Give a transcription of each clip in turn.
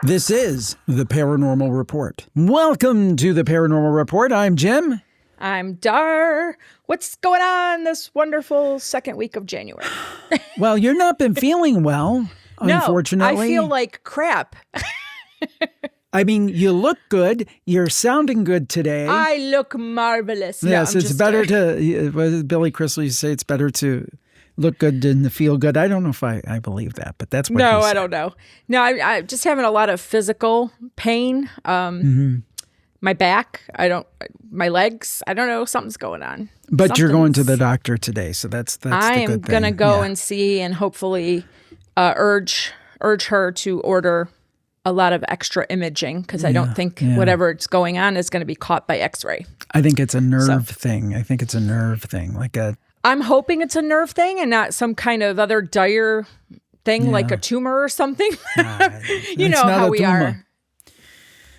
This is the Paranormal Report. Welcome to the Paranormal Report. I'm Jim. I'm Dar. What's going on this wonderful second week of January? Well, you've not been feeling well, unfortunately. No, I feel like crap. I mean, you look good. You're sounding good today. I look marvelous. Yes, it's better to, Billy Crystal used to say it's better to look good than to feel good. I don't know if I believe that, but that's what he said. I don't know. No, I'm just having a lot of physical pain. My back, my legs, I don't know, something's going on. But you're going to the doctor today, so that's the good thing. I am going to go and see and hopefully urge her to order a lot of extra imaging because I don't think whatever's going on is going to be caught by X-ray. I think it's a nerve thing. I'm hoping it's a nerve thing and not some kind of other dire thing like a tumor or something. You know how we are.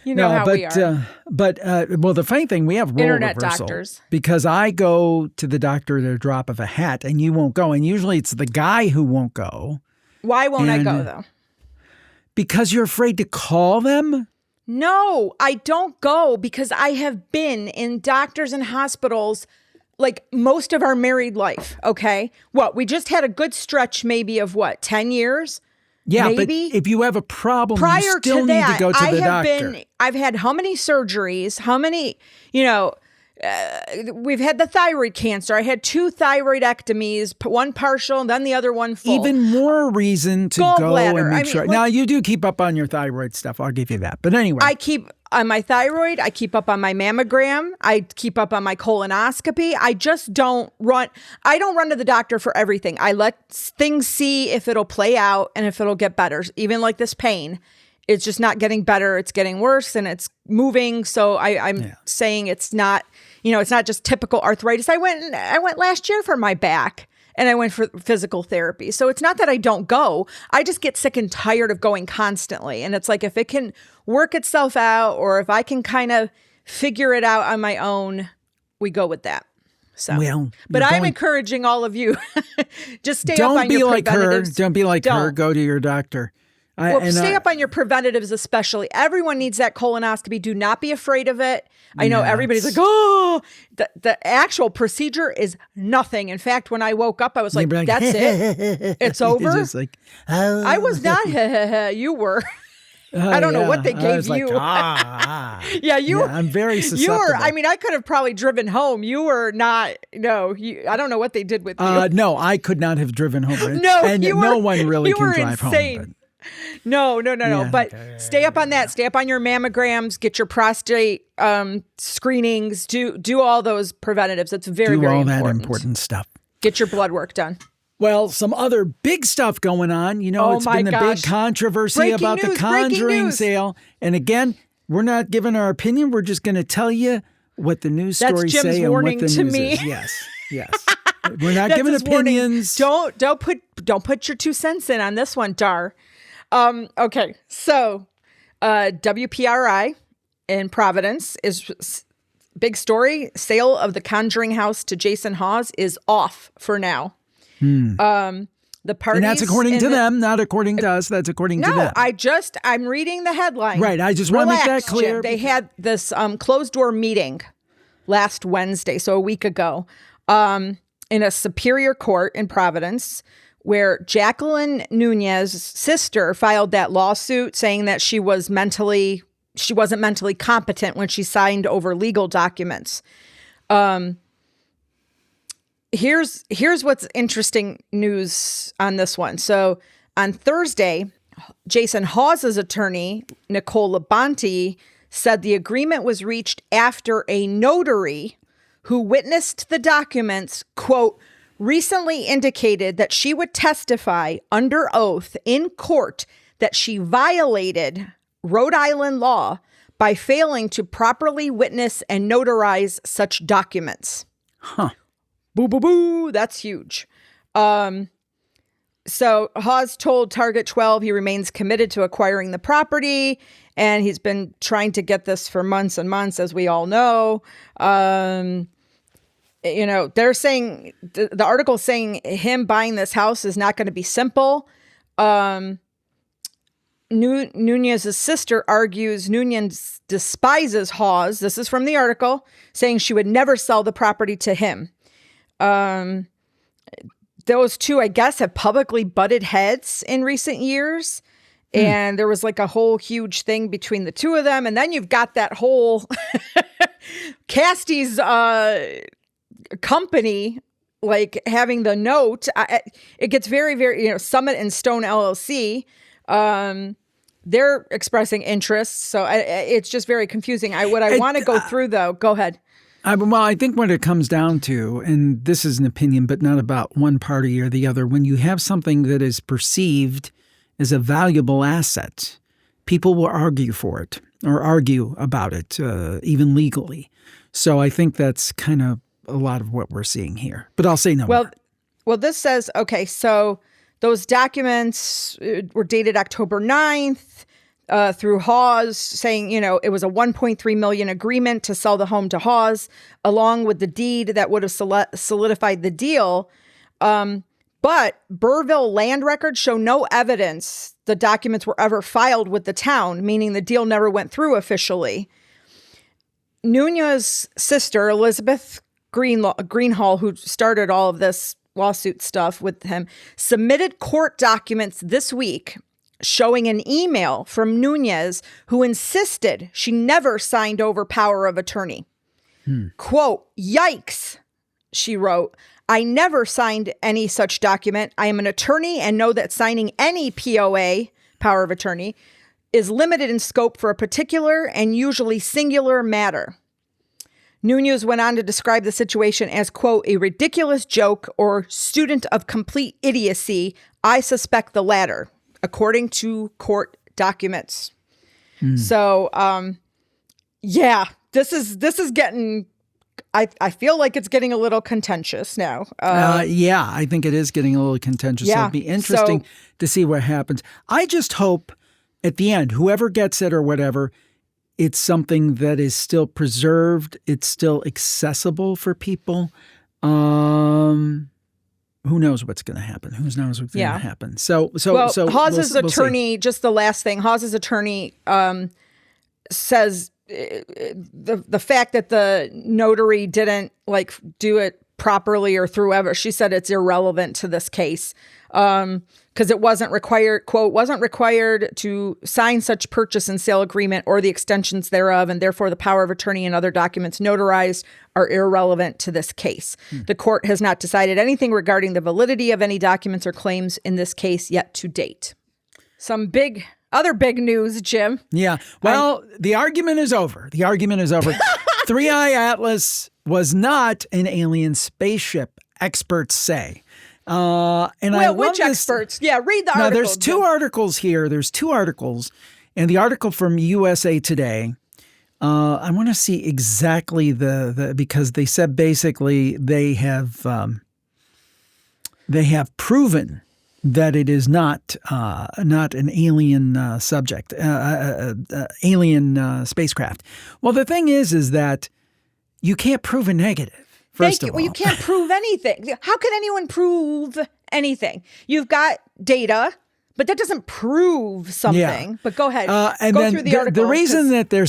You know how we are. Well, the funny thing, we have role Internet reversal. Doctors. Because I go to the doctor at a drop of a hat and you won't go. And usually it's the guy who won't go. Why won't I go, though? Because you're afraid to call them? No, I don't go because I have been in doctors and hospitals like most of our married life, okay? We just had a good stretch maybe of 10 years? Yeah, maybe? But if you have a problem, prior you still to need that, to go to the doctor. I've had how many surgeries, how many, we've had the thyroid cancer. I had 2 thyroidectomies, one partial and then the other one full. Even more reason to go and make sure. Now, you do keep up on your thyroid stuff. I'll give you that. But anyway. I keep on my thyroid. I keep up on my mammogram. I keep up on my colonoscopy. I just don't run. I don't run to the doctor for everything. I let things see if it'll play out and if it'll get better. Even like this pain, it's just not getting better. It's getting worse and it's moving. So I'm saying it's not, it's not just typical arthritis. I went last year for my back and I went for physical therapy. So it's not that I don't go. I just get sick and tired of going constantly. And it's like, if it can work itself out or if I can kind of figure it out on my own, we go with that. So, but I'm encouraging all of you, just stay up on your preventatives. Don't be like her. Go to your doctor. Stay up on your preventatives, especially. Everyone needs that colonoscopy. Do not be afraid of it. I know everybody's like, oh, the actual procedure is nothing. In fact, when I woke up, I was like, that's it. It's over. Just like, oh. I was not. You were. I don't know what they gave you. I'm very susceptible. You were. I mean, I could have probably driven home. You were not. No, I don't know what they did with you. No, I could not have driven home. No, and no one really can drive insane. home. No. But stay up on that. Stay up on your mammograms. Get your prostate screenings. Do all those preventatives. It's very, very important. Do all that important stuff. Get your blood work done. Well, some other big stuff going on. It's been the big controversy about the Conjuring sale. And again, we're not giving our opinion. We're just going to tell you what the news stories say and what the news is. Yes. We're not giving opinions. Don't put your 2 cents in on this one, Dar. Okay, so WPRI in Providence is big story. Sale of the Conjuring House to Jason Hawes is off for now. The parties, and that's according to them, not according to us. That's according to them. I'm reading the headline. Right. I just want to make that clear. Jim. They had this closed door meeting last Wednesday, so a week ago, in a Superior Court in Providence, where Jacqueline Nunez's sister filed that lawsuit saying that she wasn't mentally competent when she signed over legal documents. Here's what's interesting news on this one. So on Thursday, Jason Hawes' attorney, Nicole Labonte, said the agreement was reached after a notary who witnessed the documents, quote, recently indicated that she would testify under oath in court that she violated Rhode Island law by failing to properly witness and notarize such documents. Huh. Boo, boo, boo. That's huge. So Hawes told Target 12 he remains committed to acquiring the property, and he's been trying to get this for months and months, as we all know. They're saying, the article saying him buying this house is not going to be simple. Nunez's sister argues Nunez despises Hawes. This is from the article, saying she would never sell the property to him. Those two, I guess, have publicly butted heads in recent years. And there was like a whole huge thing between the two of them. And then you've got that whole Casty's company, like having the note. It gets very, very, Summit and Stone LLC. They're expressing interest. So it's just very confusing. What I want to go through, though, go ahead. I think what it comes down to, and this is an opinion, but not about one party or the other, when you have something that is perceived as a valuable asset, people will argue for it or argue about it, even legally. So I think that's kind of a lot of what we're seeing here. But I'll say no more. Well, this says, okay, so those documents were dated October 9th. Through Hawes, saying, it was a $1.3 million agreement to sell the home to Hawes, along with the deed that would have solidified the deal. But Burville land records show no evidence the documents were ever filed with the town, meaning the deal never went through officially. Nunez's sister, Elizabeth Greenhall, who started all of this lawsuit stuff with him, submitted court documents this week showing an email from Nunez who insisted she never signed over power of attorney. Quote, "Yikes," she wrote. "I never signed any such document. I am an attorney and know that signing any POA, power of attorney, is limited in scope for a particular and usually singular matter." Nunez went on to describe the situation as, quote, "a ridiculous joke or student of complete idiocy. I suspect the latter," according to court documents. So, yeah, this is getting, I feel like it's getting a little contentious now. Yeah, I think it is getting a little contentious. So it'll be interesting to see what happens. I just hope at the end, whoever gets it or whatever, it's something that is still preserved. It's still accessible for people. Who knows what's going to happen? Who knows what's going to happen? So Hawes's attorney, just the last thing, Hawes's attorney says the fact that the notary didn't like do it properly or through ever, she said it's irrelevant to this case because it wasn't required, quote, "wasn't required to sign such purchase and sale agreement or the extensions thereof, and therefore the power of attorney and other documents notarized are irrelevant to this case. The court has not decided anything regarding the validity of any documents or claims in this case yet to date." Some other big news, Jim. Yeah. Well, the argument is over. The argument is over. 3i Atlas was not an alien spaceship, experts say. Which experts? Yeah, read the article. Now, there's two articles here. There's two articles. And the article from USA Today, I want to see exactly because they said basically they have proven that it is not an alien subject, alien spacecraft. Well, the thing is that you can't prove a negative. First of all, you can't prove anything. How can anyone prove anything? You've got data, but that doesn't prove something. Yeah. But go ahead. And go then through the article. The reason they're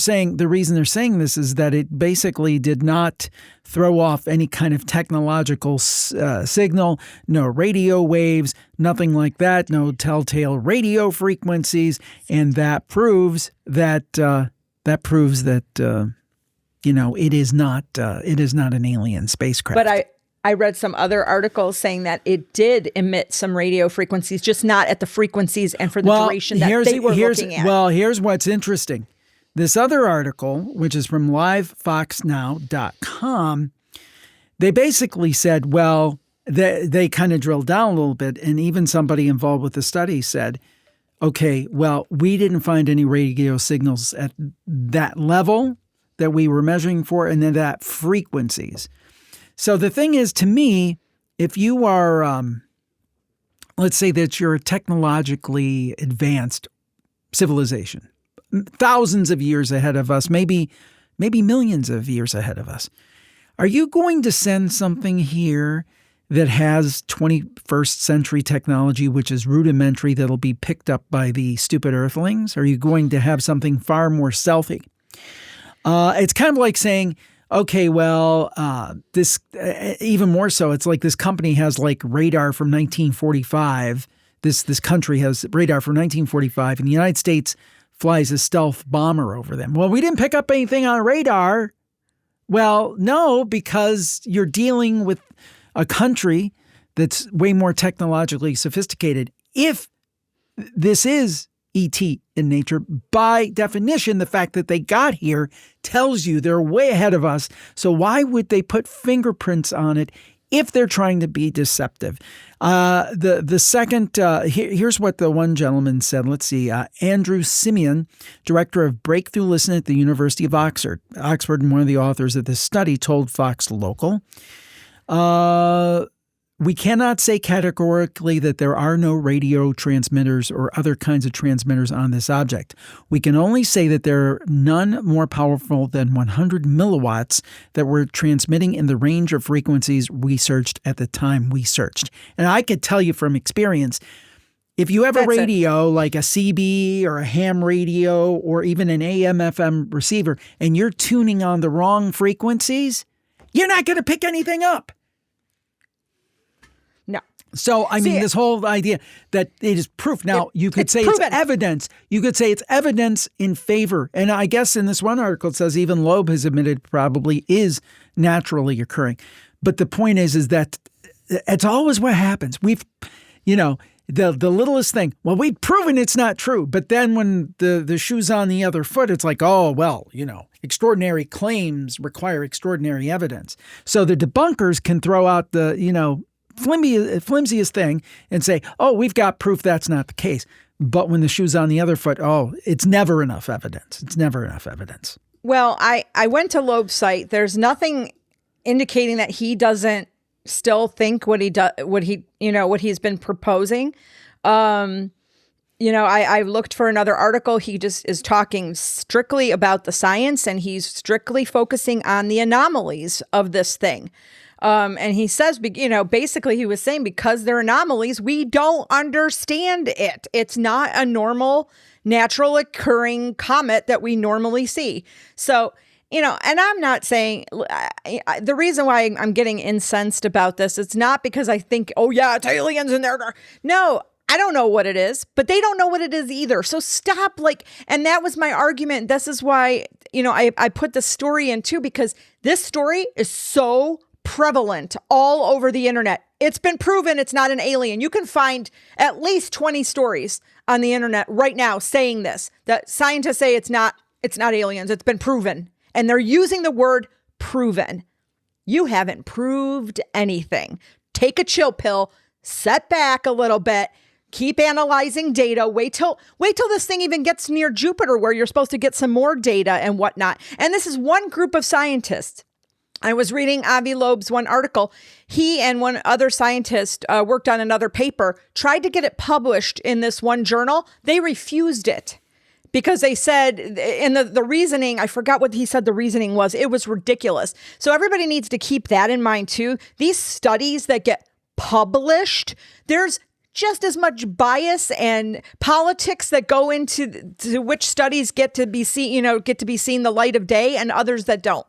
saying this is that it basically did not throw off any kind of technological signal, no radio waves, nothing like that, no telltale radio frequencies, and that proves that it is not an alien spacecraft. But I read some other articles saying that it did emit some radio frequencies, just not at the frequencies and for the duration that they were looking at. Well, here's what's interesting. This other article, which is from livefoxnow.com, they basically said, well, they kind of drilled down a little bit, and even somebody involved with the study said, okay, well, we didn't find any radio signals at that level that we were measuring for, and then that frequencies. So the thing is, to me, if you are, let's say that you're a technologically advanced civilization, thousands of years ahead of us, maybe millions of years ahead of us, are you going to send something here that has 21st century technology, which is rudimentary, that'll be picked up by the stupid earthlings? Or are you going to have something far more stealthy? It's kind of like saying, okay, well, this even more so, it's like this company has like radar from 1945. This country has radar from 1945, and the United States flies a stealth bomber over them. Well, we didn't pick up anything on radar. Well, no, because you're dealing with a country that's way more technologically sophisticated. If this is ET in nature, by definition, the fact that they got here tells you they're way ahead of us. So why would they put fingerprints on it if they're trying to be deceptive? The second, here's what the one gentleman said. Let's see. Andrew Simeon, director of Breakthrough Listen at the University of Oxford, and one of the authors of this study, told Fox Local, we cannot say categorically that there are no radio transmitters or other kinds of transmitters on this object. We can only say that there are none more powerful than 100 milliwatts that were transmitting in the range of frequencies we searched at the time we searched. And I could tell you from experience, if you have a radio like a CB or a ham radio or even an AM/FM receiver and you're tuning on the wrong frequencies, you're not going to pick anything up. No. So, I mean, this whole idea that it is proof. Now, you could say it's evidence. You could say it's evidence in favor. And I guess in this one article, it says even Loeb has admitted probably is naturally occurring. But the point is that it's always what happens. We've, the littlest thing. Well, we've proven it's not true. But then when the shoe's on the other foot, it's like, oh, well, extraordinary claims require extraordinary evidence. So the debunkers can throw out the, flimsiest thing and say, oh, we've got proof that's not the case. But when the shoe's on the other foot, oh, it's never enough evidence. It's never enough evidence. Well, I went to Loeb's site. There's nothing indicating that he doesn't still think what he's been proposing. I looked for another article. He just is talking strictly about the science, and he's strictly focusing on the anomalies of this thing. And he says, basically he was saying because they're anomalies, we don't understand it. It's not a normal, natural occurring comet that we normally see. So, and I'm not saying the reason why I'm getting incensed about this, it's not because I think, oh yeah, it's aliens in there. No, I don't know what it is, but they don't know what it is either. So stop and that was my argument. This is why, I put the story in too, because this story is so prevalent all over the internet. It's been proven it's not an alien. You can find at least 20 stories on the internet right now saying this, that scientists say it's not aliens. It's been proven. And they're using the word proven. You haven't proved anything. Take a chill pill, set back a little bit, keep analyzing data. Wait till this thing even gets near Jupiter where you're supposed to get some more data and whatnot. And this is one group of scientists. I was reading Avi Loeb's one article. He and one other scientist worked on another paper, tried to get it published in this one journal. They refused it because they said, in the reasoning, I forgot what he said the reasoning was. It was ridiculous. So everybody needs to keep that in mind too. These studies that get published, there's just as much bias and politics that go into which studies get to be seen the light of day and others that don't.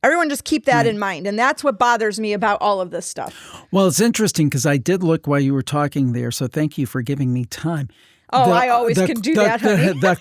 Everyone just keep that in mind. And that's what bothers me about all of this stuff. Well, it's interesting because I did look while you were talking there. So thank you for giving me time. Oh, I always can do that, honey. The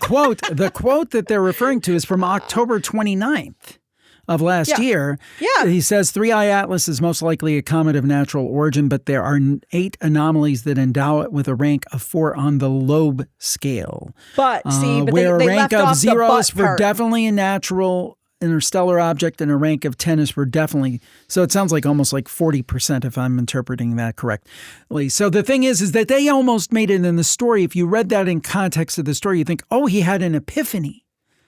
quote that they're referring to is from October 29th of last year. Yeah. He says 3I Atlas is most likely a comet of natural origin, but there are 8 anomalies that endow it with a rank of 4 on the Loeb scale. But where they a rank left of off 0 is for part. definitely a natural interstellar object, and a rank of 10 is for definitely. So it sounds like almost like 40% if I'm interpreting that correctly. So the thing is that they almost made it in the story. If you read that in context of the story, you think, oh, he had an epiphany.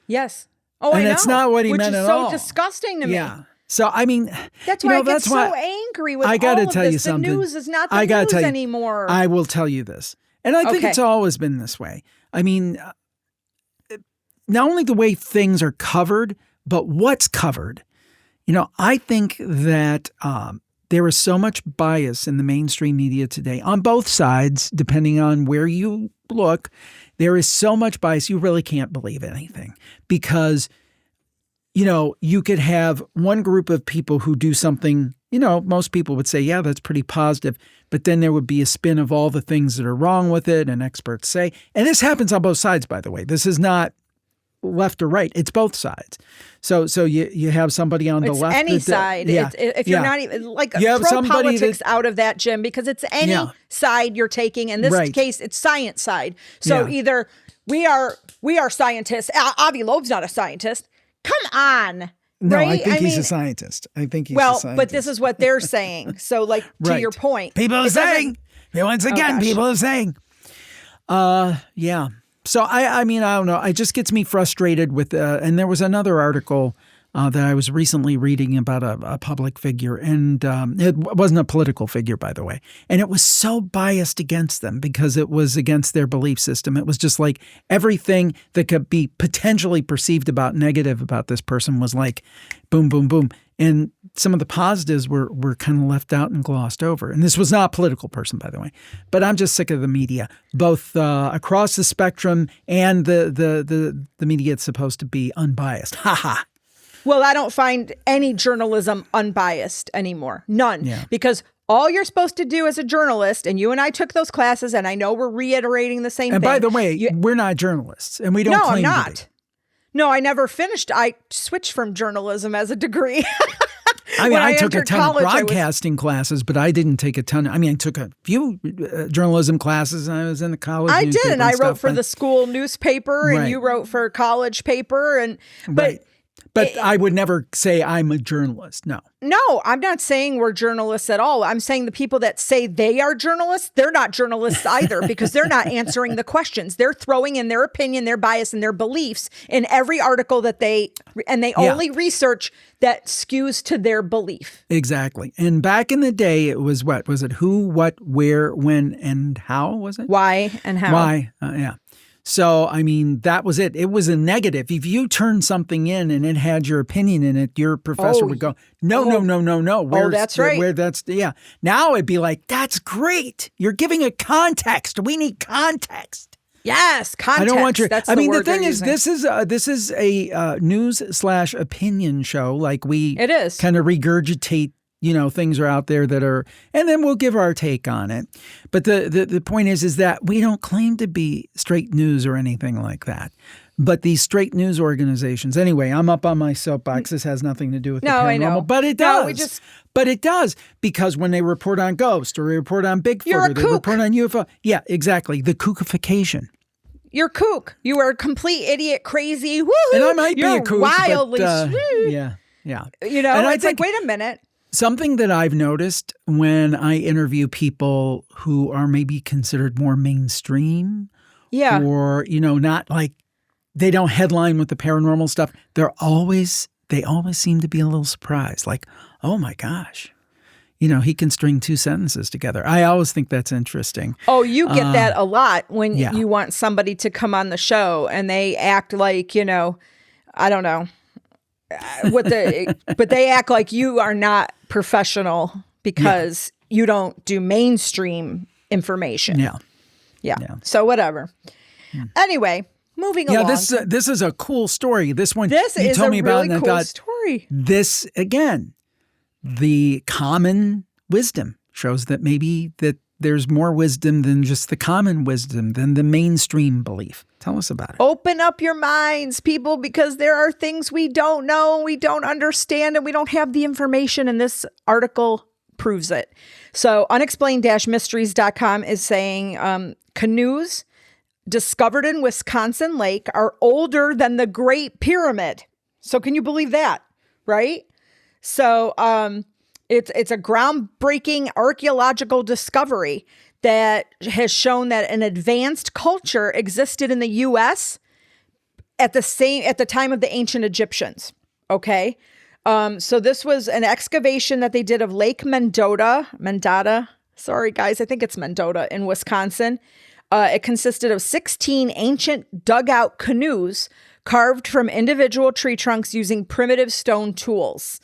Yes. Oh, and I know. that's not what he meant at all. Which is so disgusting to me. Yeah. So, I mean, that's why I get so angry with I gotta all of tell this. You something. The news is not the news anymore. I will tell you this. And I think it's always been this way. I mean, not only the way things are covered, but what's covered. I think that there is so much bias in the mainstream media today on both sides, depending on where you look. There is so much bias, you really can't believe anything because, you could have one group of people who do something, most people would say, yeah, that's pretty positive. But then there would be a spin of all the things that are wrong with it, and experts say. And this happens on both sides, by the way. This is not left or right. It's both sides. So you have somebody on the left. It's any side. Yeah. If you're not even throw politics out of that, Jim, because it's any side you're taking. In this case, it's science side. So either we are scientists. Avi Loeb's not a scientist. Come on. No, right? I think he's a scientist. I think he's a scientist. But this is what they're saying. So to your point. People are saying. Once again, people are saying. Yeah. So I mean, I don't know. It just gets me frustrated with, and there was another article that I was recently reading about a public figure, and it wasn't a political figure, by the way. And it was so biased against them because it was against their belief system. It was just like everything that could be potentially perceived about negative about this person was like boom, boom, boom. And some of the positives were kind of left out and glossed over. And this was not a political person, by the way. But I'm just sick of the media, both across the spectrum and the media that's supposed to be unbiased. Ha ha. Well, I don't find any journalism unbiased anymore. None. Yeah. Because all you're supposed to do as a journalist, and you and I took those classes, and I know we're reiterating the same thing. And by the way, we're not journalists, and we don't claim I'm not. To be. No, I never finished. I switched from journalism as a degree. I mean, I took a ton of broadcasting classes, but I didn't take a ton. I took a few journalism classes, and I was in the college. I did, and I wrote for the school newspaper, and you wrote for college paper, But I would never say I'm a journalist. No. No, I'm not saying we're journalists at all. I'm saying the people that say they are journalists, they're not journalists either because they're not answering the questions. They're throwing in their opinion, their bias, and their beliefs in every article that they only research that skews to their belief. Exactly. And back in the day, it was what? Was it who, what, where, when, and how, was it? Why and how. Why, yeah. So, I mean, that was it. It was a negative. If you turned something in and it had your opinion in it, your professor would go, no. That's right. Now it'd be like, that's great. You're giving a context. We need context. Yes, context. I don't want your. That's I mean, the thing is, this is a news/opinion show. Like it is kind of regurgitate. Things are out there that are, and then we'll give our take on it. But the point is that we don't claim to be straight news or anything like that. But these straight news organizations, anyway, I'm up on my soapbox. This has nothing to do with the paranormal, I know. But it does. But it does, because when they report on ghosts or they report on Bigfoot or they report on UFO. Yeah, exactly. The kookification. You're kook. You are a complete idiot, crazy. Woo-hoo. And I might be a kook, wildly. But, yeah. And it's like, wait a minute. Something that I've noticed when I interview people who are maybe considered more mainstream, or not like they don't headline with the paranormal stuff, they always seem to be a little surprised, like, oh my gosh, he can string two sentences together. I always think that's interesting. Oh, you get that a lot when you want somebody to come on the show and they act like I don't know. But they act like you are not professional because you don't do mainstream information. Yeah. So whatever. Anyway, moving along. Yeah, this is a cool story. This one you is told me a about, really and cool I thought, story. This again, the common wisdom shows that maybe that there's more wisdom than just the common wisdom, than the mainstream belief. Tell us about it. Open up your minds, people, because there are things we don't know, we don't understand, and we don't have the information, and this article proves it. So unexplained-mysteries.com is saying canoes discovered in Wisconsin Lake are older than the Great Pyramid. So can you believe that, right? So it's a groundbreaking archaeological discovery that has shown that an advanced culture existed in the U.S. at the time of the ancient Egyptians. Okay. So this was an excavation that they did of Lake Mendota. Sorry, guys. I think it's Mendota in Wisconsin. It consisted of 16 ancient dugout canoes carved from individual tree trunks using primitive stone tools.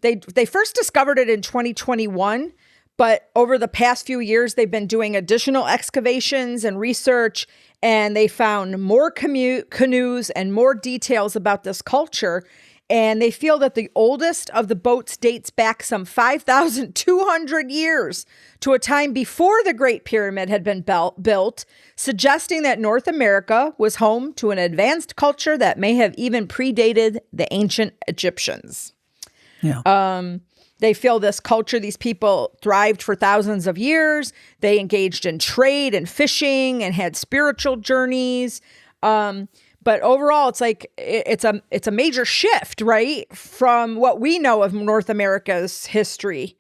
They first discovered it in 2021, but over the past few years, they've been doing additional excavations and research, and they found more canoes and more details about this culture. And they feel that the oldest of the boats dates back some 5,200 years to a time before the Great Pyramid had been built, suggesting that North America was home to an advanced culture that may have even predated the ancient Egyptians. Yeah. They feel this culture, these people thrived for thousands of years. They engaged in trade and fishing and had spiritual journeys. But overall, it's like it's a major shift, right, from what we know of North America's history,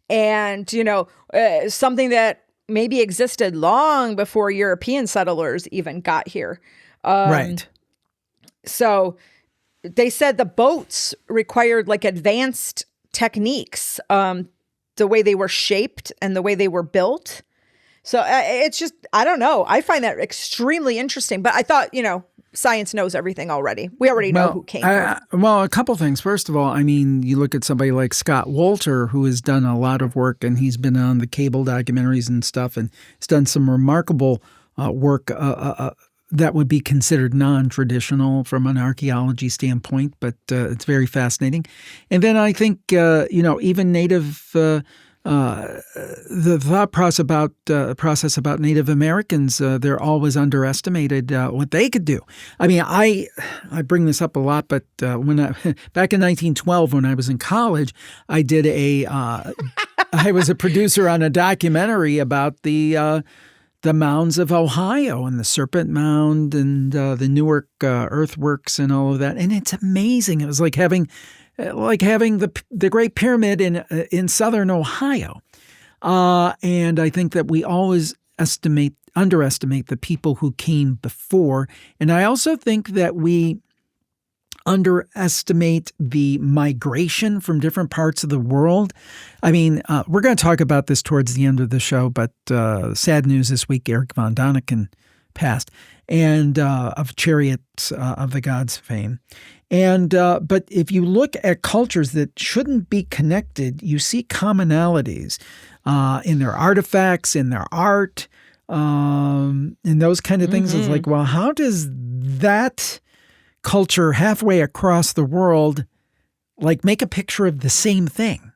and something that maybe existed long before European settlers even got here. Right. So they said the boats required like advanced techniques, the way they were shaped and the way they were built. So it's just, I don't know. I find that extremely interesting. But I thought, science knows everything already. We already know who came here. Well, a couple things. First of all, I mean, you look at somebody like Scott Wolter, who has done a lot of work, and he's been on the cable documentaries and stuff, and he's done some remarkable work that would be considered non-traditional from an archaeology standpoint, but it's very fascinating. And then I think, even Native the thought process about Native Americans, they're always underestimated what they could do. I mean, I bring this up a lot, but back in 1912, when I was in college, I did I was a producer on a documentary about the mounds of Ohio and the Serpent Mound and the Newark earthworks and all of that, and it's amazing. It was like having the Great Pyramid in southern Ohio. And I think that we always underestimate the people who came before. And I also think that we underestimate the migration from different parts of the world. I mean, we're going to talk about this towards the end of the show, but sad news this week, Eric von Däniken passed, and of Chariots of the Gods fame. And but if you look at cultures that shouldn't be connected, you see commonalities in their artifacts, in their art, and those kind of things. Mm-hmm. It's like, well, how does that culture halfway across the world like make a picture of the same thing?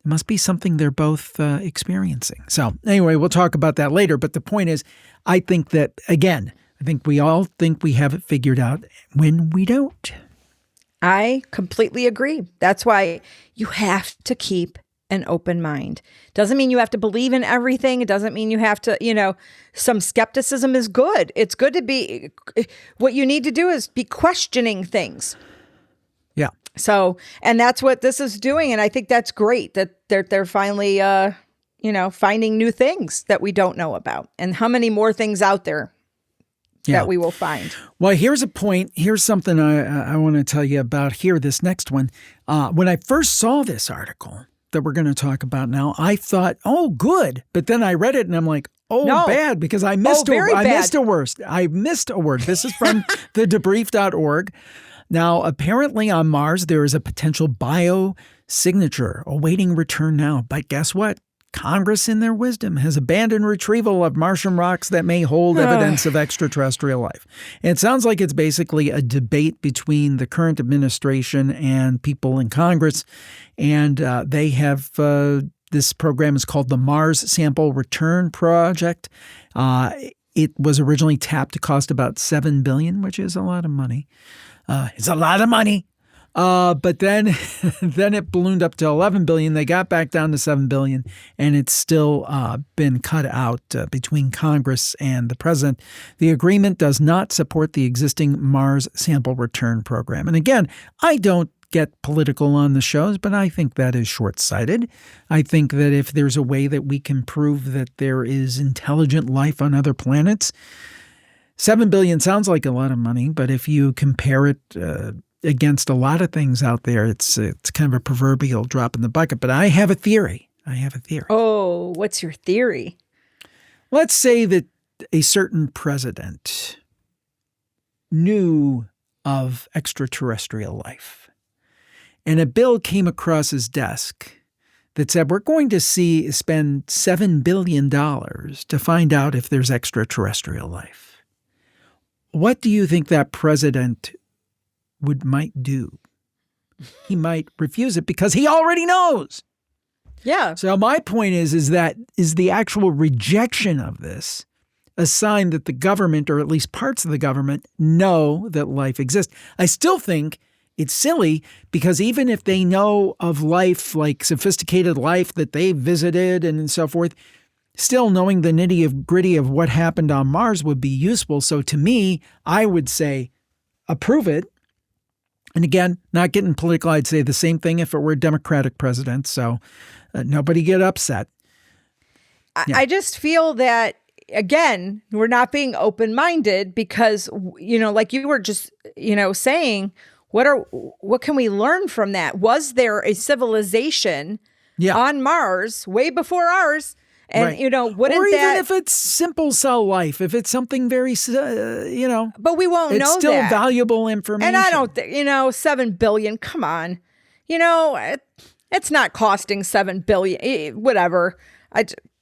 It must be something they're both experiencing. So anyway, we'll talk about that later. But the point is, I think that, again, I think we all think we have it figured out when we don't. I completely agree. That's why you have to keep an open mind. Doesn't mean you have to believe in everything. It doesn't mean you have to, some skepticism is good. It's good to be, what you need to do is be questioning things. Yeah. So, and that's what this is doing. And I think that's great that they're finally, finding new things that we don't know about. And how many more things out there that we will find. Well, here's a point. Here's something I want to tell you about here, this next one. When I first saw this article that we're going to talk about now, I thought, oh, good. But then I read it and I'm like, no. Bad, because I missed a word. I missed a word. This is from the debrief.org. Now, apparently on Mars, there is a potential biosignature awaiting return now. But guess what? Congress, in their wisdom, has abandoned retrieval of Martian rocks that may hold evidence of extraterrestrial life. And it sounds like it's basically a debate between the current administration and people in Congress. And they have this program is called the Mars Sample Return Project. It was originally tapped to cost about $7 billion, which is a lot of money. It's a lot of money. But then it ballooned up to $11 billion. They got back down to $7 billion, and it's still been cut out between Congress and the president. The agreement does not support the existing Mars Sample Return Program. And again, I don't get political on the shows, but I think that is short-sighted. I think that if there's a way that we can prove that there is intelligent life on other planets, $7 billion sounds like a lot of money, but if you compare it against a lot of things out there, it's kind of a proverbial drop in the bucket. But I have a theory. Oh, what's your theory? Let's say that a certain president knew of extraterrestrial life. and a bill came across his desk that said, we're going to spend $7 billion to find out if there's extraterrestrial life. What do you think that president might do? He might refuse it because he already knows. Yeah. So my point is the actual rejection of this a sign that the government, or at least parts of the government, know that life exists? I still think it's silly because even if they know of life, like sophisticated life that they visited and so forth, still knowing the nitty-gritty of what happened on Mars would be useful. So to me, I would say approve it. And again, not getting political, I'd say the same thing if it were a Democratic president. So nobody get upset. Yeah. I just feel that, again, we're not being open-minded because, like you were just, saying, what can we learn from that? Was there a civilization on Mars way before ours? And, right. Wouldn't or even that, if it's simple cell life, if it's something very, but we won't know that. It's still valuable information. And I don't, 7 billion, come on. It's not costing 7 billion, whatever.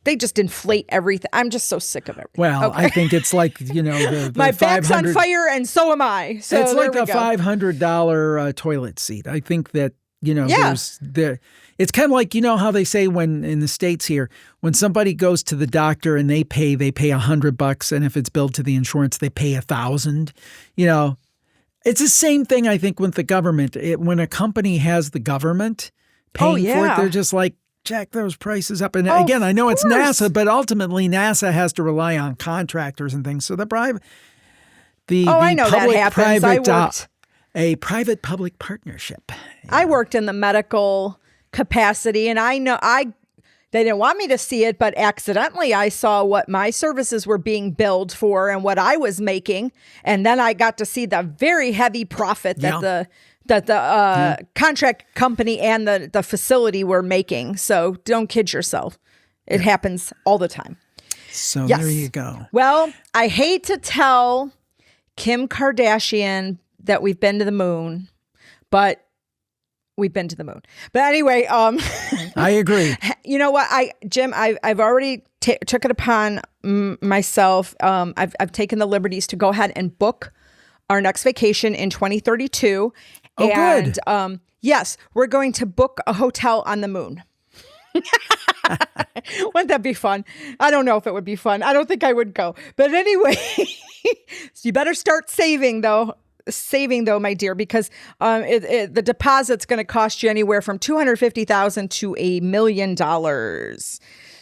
They just inflate everything. I'm just so sick of it. Well, okay. I think it's like, the my back's on fire and so am I. So it's like a $500 toilet seat. I think that, it's kind of like, how they say when in the States here, when somebody goes to the doctor and they pay $100, and if it's billed to the insurance, they pay $1,000. It's the same thing, I think, with the government. When a company has the government paying for it, they're just like, jack those prices up. And again, I know it's NASA, but ultimately NASA has to rely on contractors and things. So I know that happens. A private-public partnership. I worked in the medical capacity, and I know they didn't want me to see it, but accidentally I saw what my services were being billed for and what I was making, and then I got to see the very heavy profit that the contract company and the facility were making. So don't kid yourself. It happens all the time. So there you go. Well, I hate to tell Kim Kardashian that we've been to the moon, but we've been to the moon. But anyway, I agree. You know what, Jim, I've already took it upon myself. I've taken the liberties to go ahead and book our next vacation in 2032. Oh, and, good. Yes, we're going to book a hotel on the moon. Wouldn't that be fun? I don't know if it would be fun. I don't think I would go. But anyway, so you better start saving though, my dear, because the deposit's going to cost you anywhere from $250,000 to $1 million.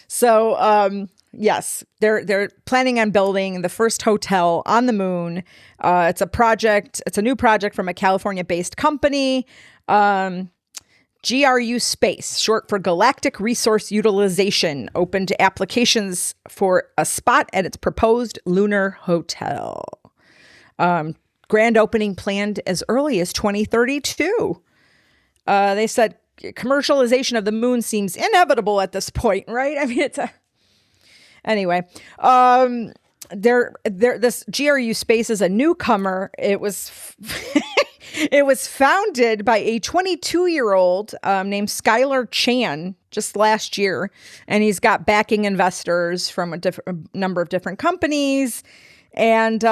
So yes, they're planning on building the first hotel on the moon. It's a new project from a California-based company. GRU Space, short for Galactic Resource Utilization, open to applications for a spot at its proposed lunar hotel. Grand opening planned as early as 2032. They said commercialization of the moon seems inevitable at this point, right? I mean, anyway. This GRU Space is a newcomer. It was it was founded by a 22-year-old named Skylar Chan just last year, and he's got backing investors from a number of different companies, and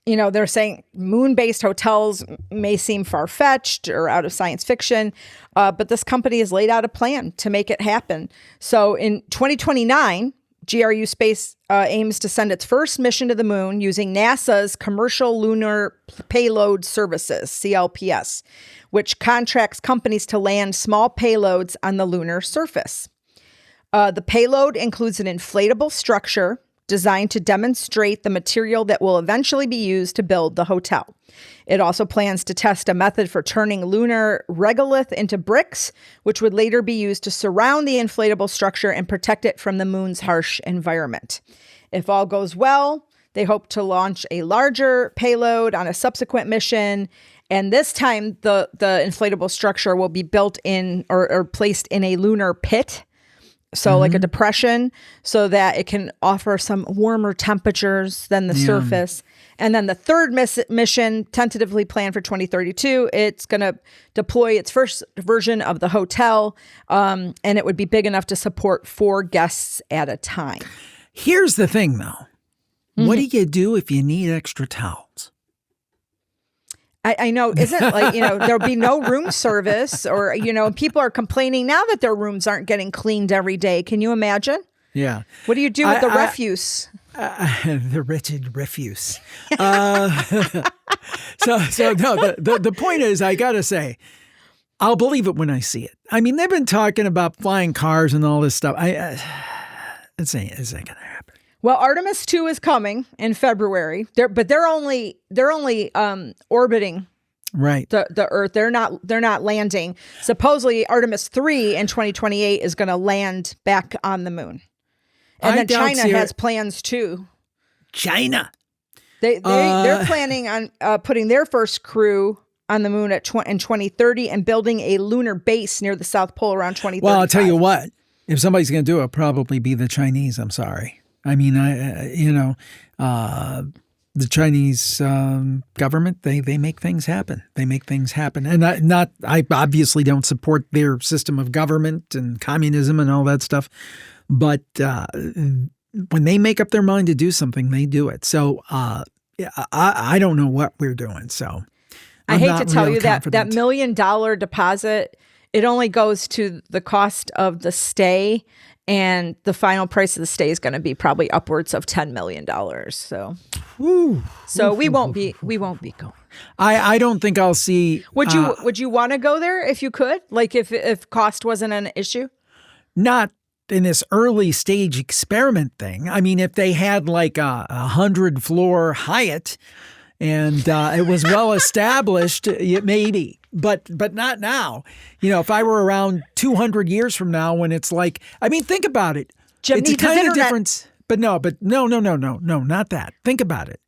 they're saying moon-based hotels may seem far-fetched or out of science fiction, but this company has laid out a plan to make it happen. So in 2029, GRU Space aims to send its first mission to the moon using NASA's Commercial Lunar Payload Services, CLPS, which contracts companies to land small payloads on the lunar surface. The payload includes an inflatable structure designed to demonstrate the material that will eventually be used to build the hotel. It also plans to test a method for turning lunar regolith into bricks, which would later be used to surround the inflatable structure and protect it from the moon's harsh environment. If all goes well, they hope to launch a larger payload on a subsequent mission, and this time the inflatable structure will be built in or placed in a lunar pit. So like a depression, so that it can offer some warmer temperatures than the surface. And then the third mission, tentatively planned for 2032, it's going to deploy its first version of the hotel, and it would be big enough to support 4 guests at a time. Here's the thing, though. What do you do if you need extra towels? I know, isn't like, there'll be no room service, or, people are complaining now that their rooms aren't getting cleaned every day. Can you imagine? Yeah. What do you do with the refuse? The wretched refuse. So no, the point is, I got to say, I'll believe it when I see it. I mean, they've been talking about flying cars and all this stuff. It's not going to happen. Well, Artemis 2 is coming in February. They're only orbiting the Earth. They're not landing. Supposedly Artemis 3 in 2028 is going to land back on the moon. And then China has plans too. China. They're planning on putting their first crew on the moon in 2030 and building a lunar base near the South Pole around 2035. Well, I'll tell you what. If somebody's going to do it, it'll probably be the Chinese. I'm sorry. I mean, the Chinese government, they make things happen. They make things happen. And I obviously don't support their system of government and communism and all that stuff. But when they make up their mind to do something, they do it. So I don't know what we're doing. So I hate to tell you that $1 million deposit, it only goes to the cost of the stay, and the final price of the stay is going to be probably upwards of $10 million. So, we won't be going. I don't think I'll see. Would you want to go there if you could? Like if cost wasn't an issue? Not in this early stage experiment thing. I mean, if they had like a 100-floor Hyatt and it was well established, maybe, but not now. If I were around 200 years from now, when it's like, I mean, think about it. Jim, it's a kind of difference. But no, not that. Think about it.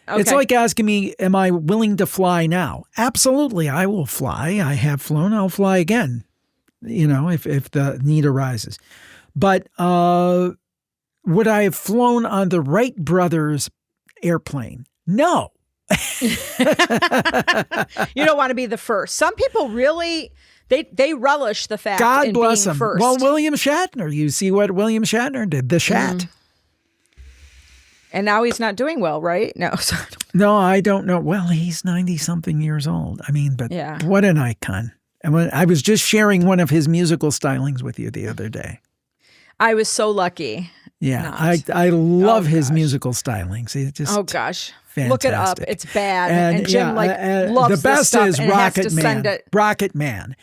Okay. It's like asking me, am I willing to fly now? Absolutely, I will fly. I have flown. I'll fly again, if the need arises. But would I have flown on the Wright brothers airplane? No. You don't want to be the first. Some people really, they relish the fact God in bless being him. first. Well, William Shatner, you see what William Shatner did, the Shat. And now he's not doing well, right? No. No, I don't know. Well, he's 90-something years old. I mean, but what an icon. And I was just sharing one of his musical stylings with you the other day. I was so lucky. Yeah, I love his musical stylings. It's just gosh. Fantastic. Look it up. It's bad. And Jim loves the best this is stuff Rocket Man. Rocket Man.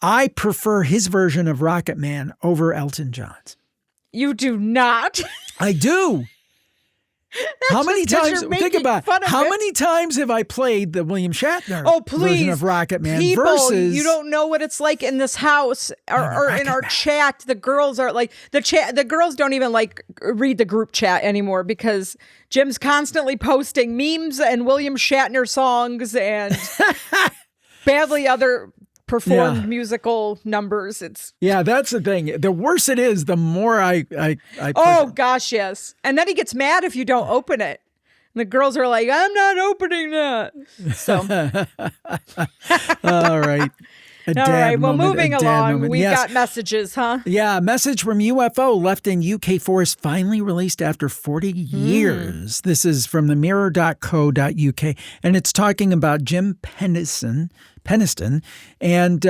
I prefer his version of Rocket Man over Elton John's. You do not. I do. How many times? Think about how many times have I played the William Shatner version of Rocket Man versus? You don't know what it's like in this house or in our chat. The girls are like the girls don't even read the group chat anymore because Jim's constantly posting memes and William Shatner songs and badly other performed musical numbers. That's the thing. The worse it is, the more I gosh, yes. And then he gets mad if you don't open it. And the girls are like, I'm not opening that. So all right. Well, moving along, we've got messages, huh? Yeah, a message from UFO left in UK forest finally released after 40 years. This is from the mirror.co.uk, and it's talking about Jim Penniston, and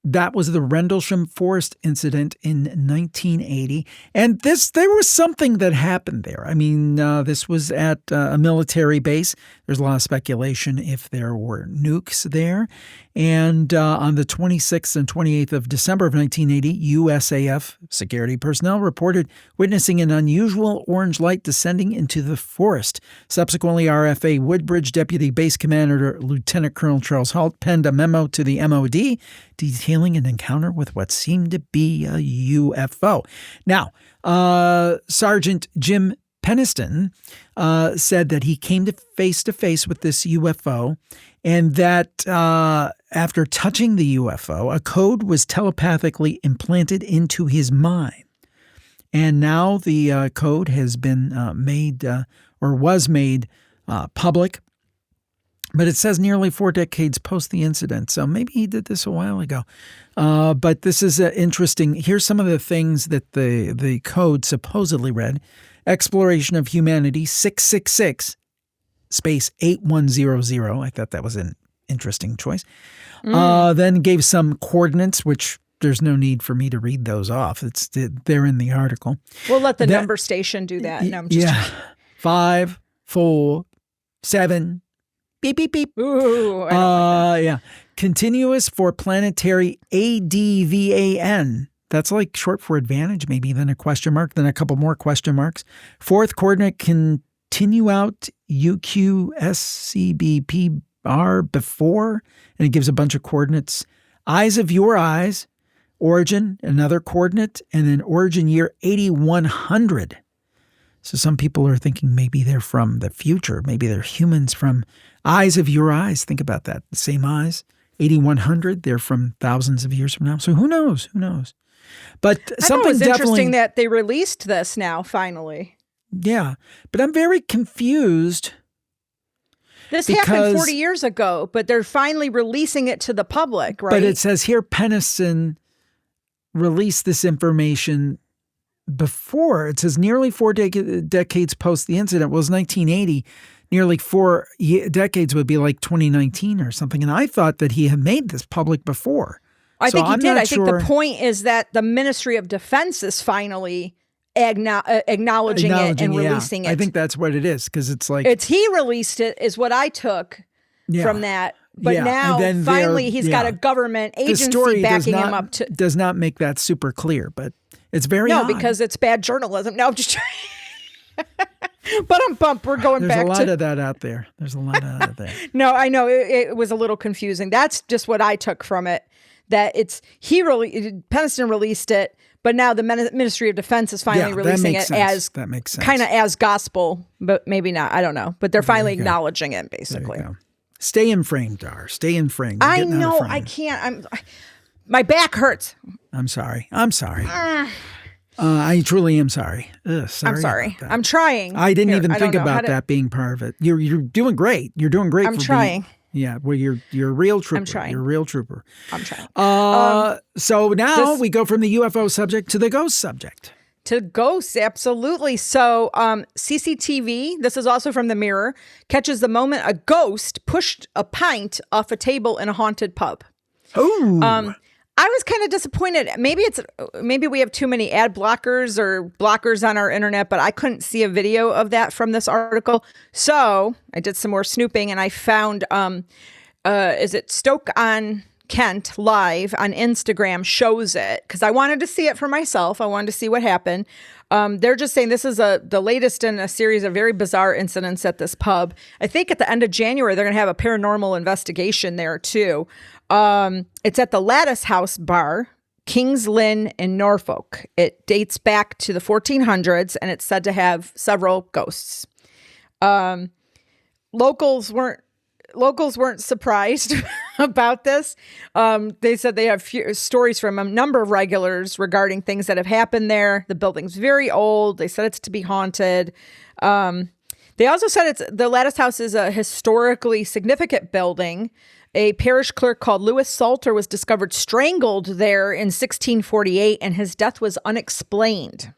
that was the Rendlesham Forest incident in 1980. And there was something that happened there. I mean, this was at a military base. There's a lot of speculation if there were nukes there. And on the 26th and 28th of December of 1980, USAF security personnel reported witnessing an unusual orange light descending into the forest. Subsequently, RFA Woodbridge Deputy Base Commander Lieutenant Colonel Charles Halt penned a memo to the MOD detailing an encounter with what seemed to be a UFO. Now, Sergeant Jim Penniston said that he came to face with this UFO, and that after touching the UFO, a code was telepathically implanted into his mind. And now the code has been made or was made public. But it says nearly 4 decades post the incident. So maybe he did this a while ago. But this is interesting. Here's some of the things that the code supposedly read. Exploration of Humanity 666 space 8100. I thought that was an interesting choice. Then gave some coordinates, which there's no need for me to read those off. They're in the article. We'll let the number station do that. No, I'm just joking. 5, 4, 7, beep, beep, beep. Ooh, I don't like that. Yeah. Continuous for planetary ADVAN. That's like short for advantage, maybe, then a question mark, then a couple more question marks. Fourth coordinate, continue out UQSCBPR before, and it gives a bunch of coordinates. Eyes of your eyes, origin, another coordinate, and then origin year 8100. So some people are thinking maybe they're from the future. Maybe they're humans from eyes of your eyes. Think about that. The same eyes. 8100, they're from thousands of years from now. So who knows? Who knows? But something it's definitely interesting that they released this now, finally. Yeah. But I'm very confused. This happened 40 years ago, but they're finally releasing it to the public, right? But it says here Pennison released this information before. It says nearly 4 decades post the incident. Well, it was 1980. Nearly 4 decades would be like 2019 or something. And I thought that he had made this public before. I think he did. I think the point is that the Ministry of Defense is finally acknowledging it and releasing it. I think that's what it is, because it's like... he released it is what I took from that. But now, finally, he's got a government agency backing him up to... does not make that super clear, but it's very odd. No, because it's bad journalism. No, I'm just trying... But we're going back to... There's a lot of that out there. There's a lot of that out there. No, I know. It was a little confusing. That's just what I took from it. That Pennison released it, but now the Ministry of Defense is finally releasing it as kind of as gospel, but maybe not. I don't know. But they're finally acknowledging it, basically. Stay in frame, Dar. Stay in frame. I know. I can't. My back hurts. I'm sorry. I truly am sorry. I'm sorry. I'm trying. I didn't even think about that being part of it. You're doing great. You're doing great. I'm trying. Well, you're a real trooper. I'm trying. You're a real trooper. I'm trying. So now we go from the UFO subject to the ghost subject. To ghosts, absolutely. So CCTV, this is also from the Mirror, catches the moment a ghost pushed a pint off a table in a haunted pub. Oh. I was kind of disappointed. Maybe we have too many ad blockers or blockers on our internet, but I couldn't see a video of that from this article. So I did some more snooping and I found, is it Stoke-on-Kent Live on Instagram shows it, because I wanted to see it for myself. I wanted to see what happened. They're just saying this is the latest in a series of very bizarre incidents at this pub. I think at the end of January, they're going to have a paranormal investigation there too. It's at the Lattice House Bar, Kings Lynn in Norfolk. It dates back to the 1400s, and it's said to have several ghosts. Locals weren't surprised about this. They said they have stories from a number of regulars regarding things that have happened there. The building's very old. They said it's to be haunted. They also said the Lattice House is a historically significant building. A parish clerk called Louis Salter was discovered strangled there in 1648, and his death was unexplained.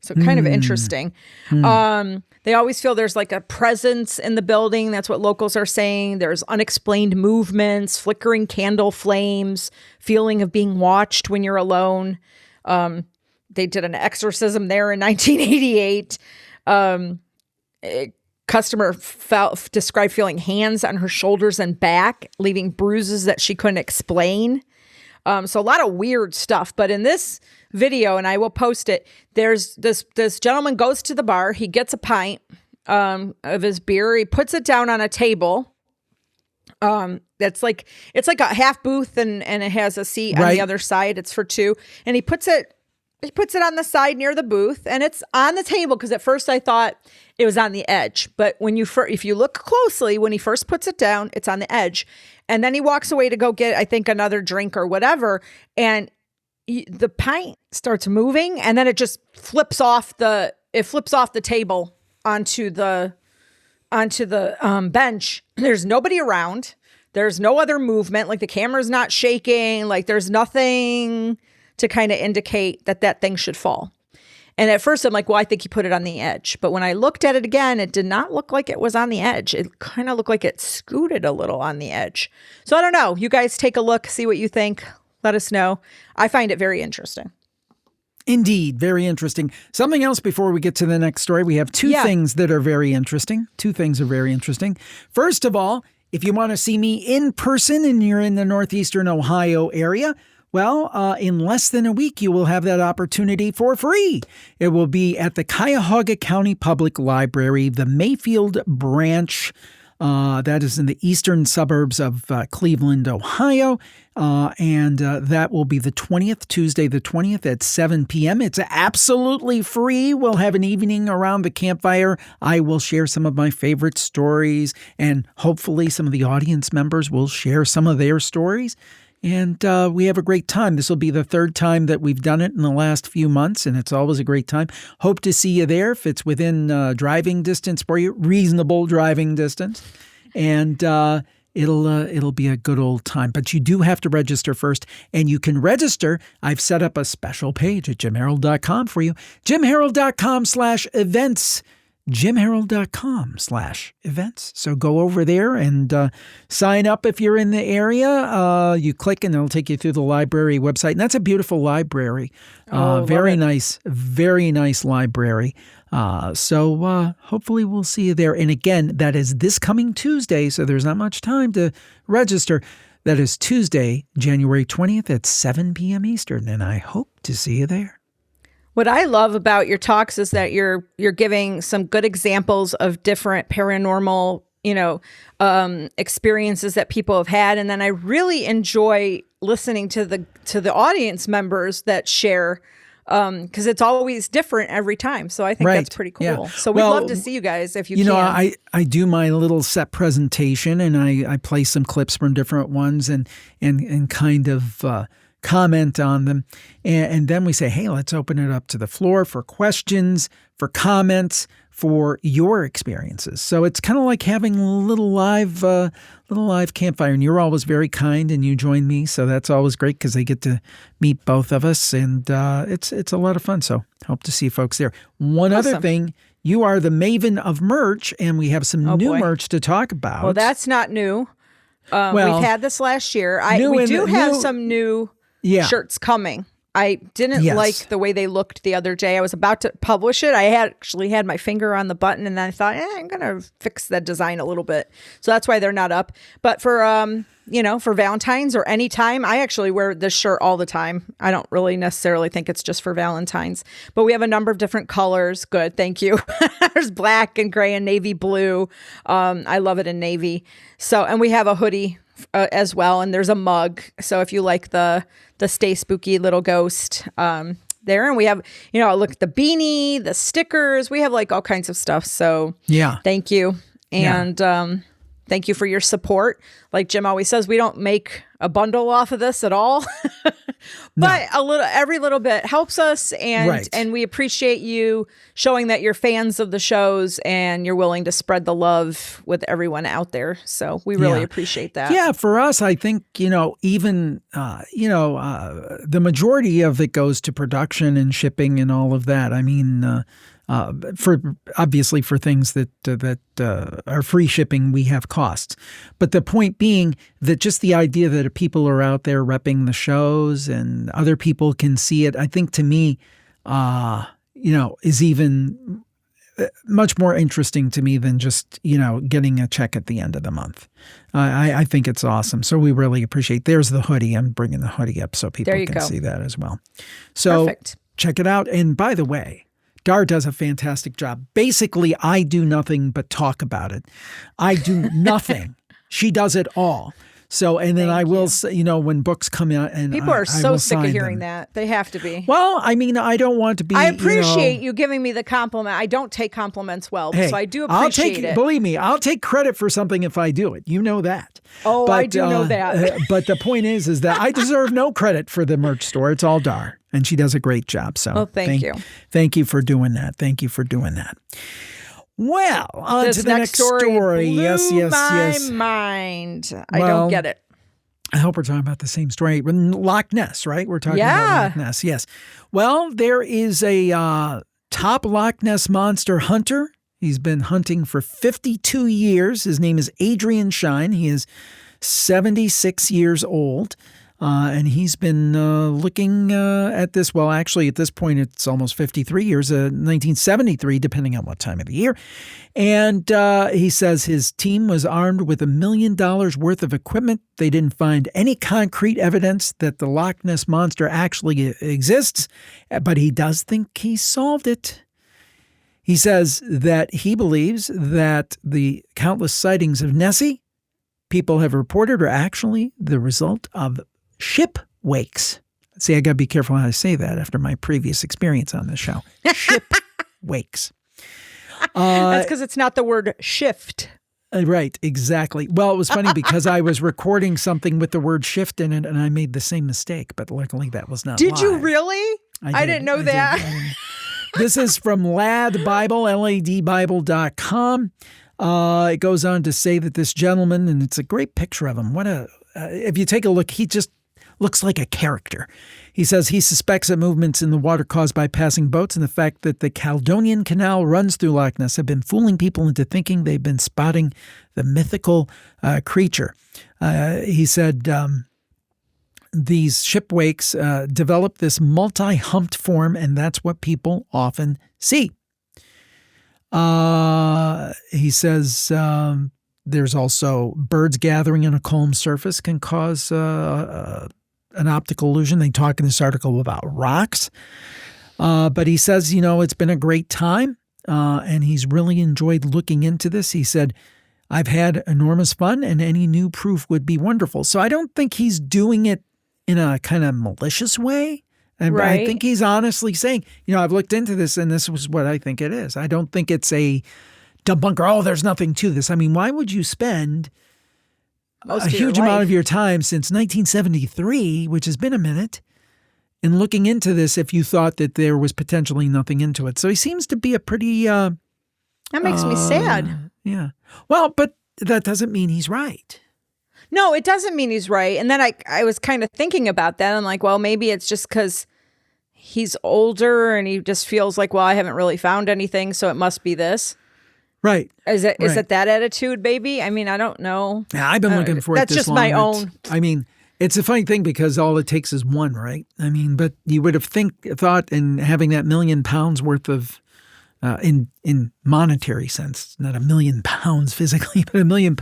So kind of interesting. They always feel there's like a presence in the building. That's what locals are saying. There's unexplained movements, flickering candle flames, feeling of being watched when you're alone. They did an exorcism there in 1988. Customer described feeling hands on her shoulders and back, leaving bruises that she couldn't explain. So a lot of weird stuff. But in this video, and I will post it, there's this gentleman goes to the bar. He gets a pint of his beer. He puts it down on a table. It's like a half booth, and it has a seat on the other side. It's for two, and he puts it on the side near the booth, and it's on the table, because at first I thought it was on the edge. But if you look closely, when he first puts it down, it's on the edge. And then he walks away to go get, I think, another drink or whatever. And the pint starts moving, and then it just flips off the table onto the bench. There's nobody around. There's no other movement. Like the camera's not shaking. Like there's nothing to kind of indicate that thing should fall. And at first I'm like, well, I think he put it on the edge. But when I looked at it again, it did not look like it was on the edge. It kind of looked like it scooted a little on the edge. So I don't know. You guys take a look, see what you think. Let us know. I find it very interesting. Indeed, very interesting. Something else before we get to the next story. We have two things that are very interesting. First of all, if you want to see me in person and you're in the northeastern Ohio area, well, in less than a week, you will have that opportunity for free. It will be at the Cuyahoga County Public Library, the Mayfield branch. That is in the eastern suburbs of Cleveland, Ohio. And that will be the 20th, Tuesday the 20th at 7 p.m. It's absolutely free. We'll have an evening around the campfire. I will share some of my favorite stories, and hopefully some of the audience members will share some of their stories. And we have a great time. This will be the third time that we've done it in the last few months, and it's always a great time. Hope to see you there if it's within driving distance for you, reasonable driving distance. And it'll be a good old time. But you do have to register first, and you can register. I've set up a special page at jimharold.com for you. jimharold.com/events. jimharold.com/events. So go over there and sign up if you're in the area. You click and it'll take you through the library website. And that's a beautiful library. Very nice library. So hopefully we'll see you there. And again, that is this coming Tuesday, so there's not much time to register. That is Tuesday, January 20th at 7 p.m. Eastern, and I hope to see you there. What I love about your talks is that you're giving some good examples of different paranormal, experiences that people have had, and then I really enjoy listening to the audience members that share, because it's always different every time. So I think that's pretty cool. Yeah. So we'd love to see you guys if you can. I do my little set presentation, and I play some clips from different ones and kind of comment on them. And then we say, hey, let's open it up to the floor for questions, for comments, for your experiences. So it's kind of like having a little live campfire. And you're always very kind, and you join me. So that's always great because they get to meet both of us. And it's a lot of fun. So hope to see folks there. One other thing, you are the maven of merch, and we have some new merch to talk about. Well, that's not new. We've had this last year. We do have some new shirts coming. I didn't like the way they looked the other day. I was about to publish it. I actually had my finger on the button, and then I thought, I'm going to fix the design a little bit. So that's why they're not up. But for, for Valentine's or any time, I actually wear this shirt all the time. I don't really necessarily think it's just for Valentine's. But we have a number of different colors. Good. Thank you. There's black and gray and navy blue. I love it in navy. So, and we have a hoodie as well, and there's a mug. So if you like the Stay Spooky Little Ghost there, and we have look at the beanie, the stickers, we have like all kinds of stuff. So thank you, and thank you for your support. Like Jim always says, we don't make a bundle off of this at all, but every little bit helps us, and we appreciate you showing that you're fans of the shows and you're willing to spread the love with everyone out there. So we really appreciate that. Yeah, for us, I think even the majority of it goes to production and shipping and all of that. I mean, for things that are free shipping, we have costs. But the point being that just the idea that people are out there repping the shows and other people can see it, I think to me, is even much more interesting to me than just, getting a check at the end of the month. I think it's awesome. So we really appreciate. There's the hoodie. I'm bringing the hoodie up so people can see that as well. So check it out. And by the way, Dar does a fantastic job. Basically, I do nothing but talk about it. I do nothing. She does it all. So, and then I will say, you know, when books come out, and people are so sick of hearing that. They have to be. Well, I mean, I don't want to be. I appreciate you giving me the compliment. I don't take compliments well, so I do appreciate it. Believe me, I'll take credit for something if I do it. You know that. Oh, but, I do know that. But the point is that I deserve no credit for the merch store. It's all Dar, and she does a great job. So, thank you. Thank you for doing that. Thank you for doing that. Well, on to the next story. Yes. My mind. I don't get it. I hope we're talking about the same story. Loch Ness, right? We're talking about Loch Ness. Yes. Well, there is a top Loch Ness monster hunter. He's been hunting for 52 years. His name is Adrian Shine. He is 76 years old. And he's been looking at this. Well, actually, at this point, it's almost 53 years, 1973, depending on what time of the year. And he says his team was armed with $1 million worth of equipment. They didn't find any concrete evidence that the Loch Ness Monster actually exists, but he does think he solved it. He says that he believes that the countless sightings of Nessie people have reported are actually the result of ship wakes. See, I got to be careful how I say that after my previous experience on this show. Ship wakes. That's because it's not the word shift. Right, exactly. Well, it was funny because I was recording something with the word shift in it and I made the same mistake, but luckily that was not Did live. you really? I didn't know that. This is from Lad Bible, ladbible.com. It goes on to say that this gentleman, and it's a great picture of him. If you take a look, he just looks like a character. He says he suspects that movements in the water caused by passing boats and the fact that the Caledonian Canal runs through Loch Ness have been fooling people into thinking they've been spotting the mythical creature. He said these ship wakes develop this multi-humped form, and that's what people often see. He says there's also birds gathering on a calm surface can cause an optical illusion. They talk in this article about rocks. But he says, it's been a great time, and he's really enjoyed looking into this. He said, I've had enormous fun, and any new proof would be wonderful. So I don't think he's doing it in a kind of malicious way. And right. I think he's honestly saying, I've looked into this, and this was what I think it is. I don't think it's a debunker, there's nothing to this. I mean, why would you spend a huge amount of your time since 1973, which has been a minute, in looking into this if you thought that there was potentially nothing into it? So he seems to be a pretty... that makes me sad. Yeah. Well, but that doesn't mean he's right. No, it doesn't mean he's right. And then I was kind of thinking about that. I'm like, well, maybe it's just because he's older and he just feels like, well, I haven't really found anything, so it must be this. Right. Is it that attitude, baby? I mean, I don't know. Yeah, I've been looking for it this long. That's just my own. I mean, it's a funny thing because all it takes is one, right? I mean, but you would have thought in having that £1 million worth of, in monetary sense, not £1 million physically, but £1 million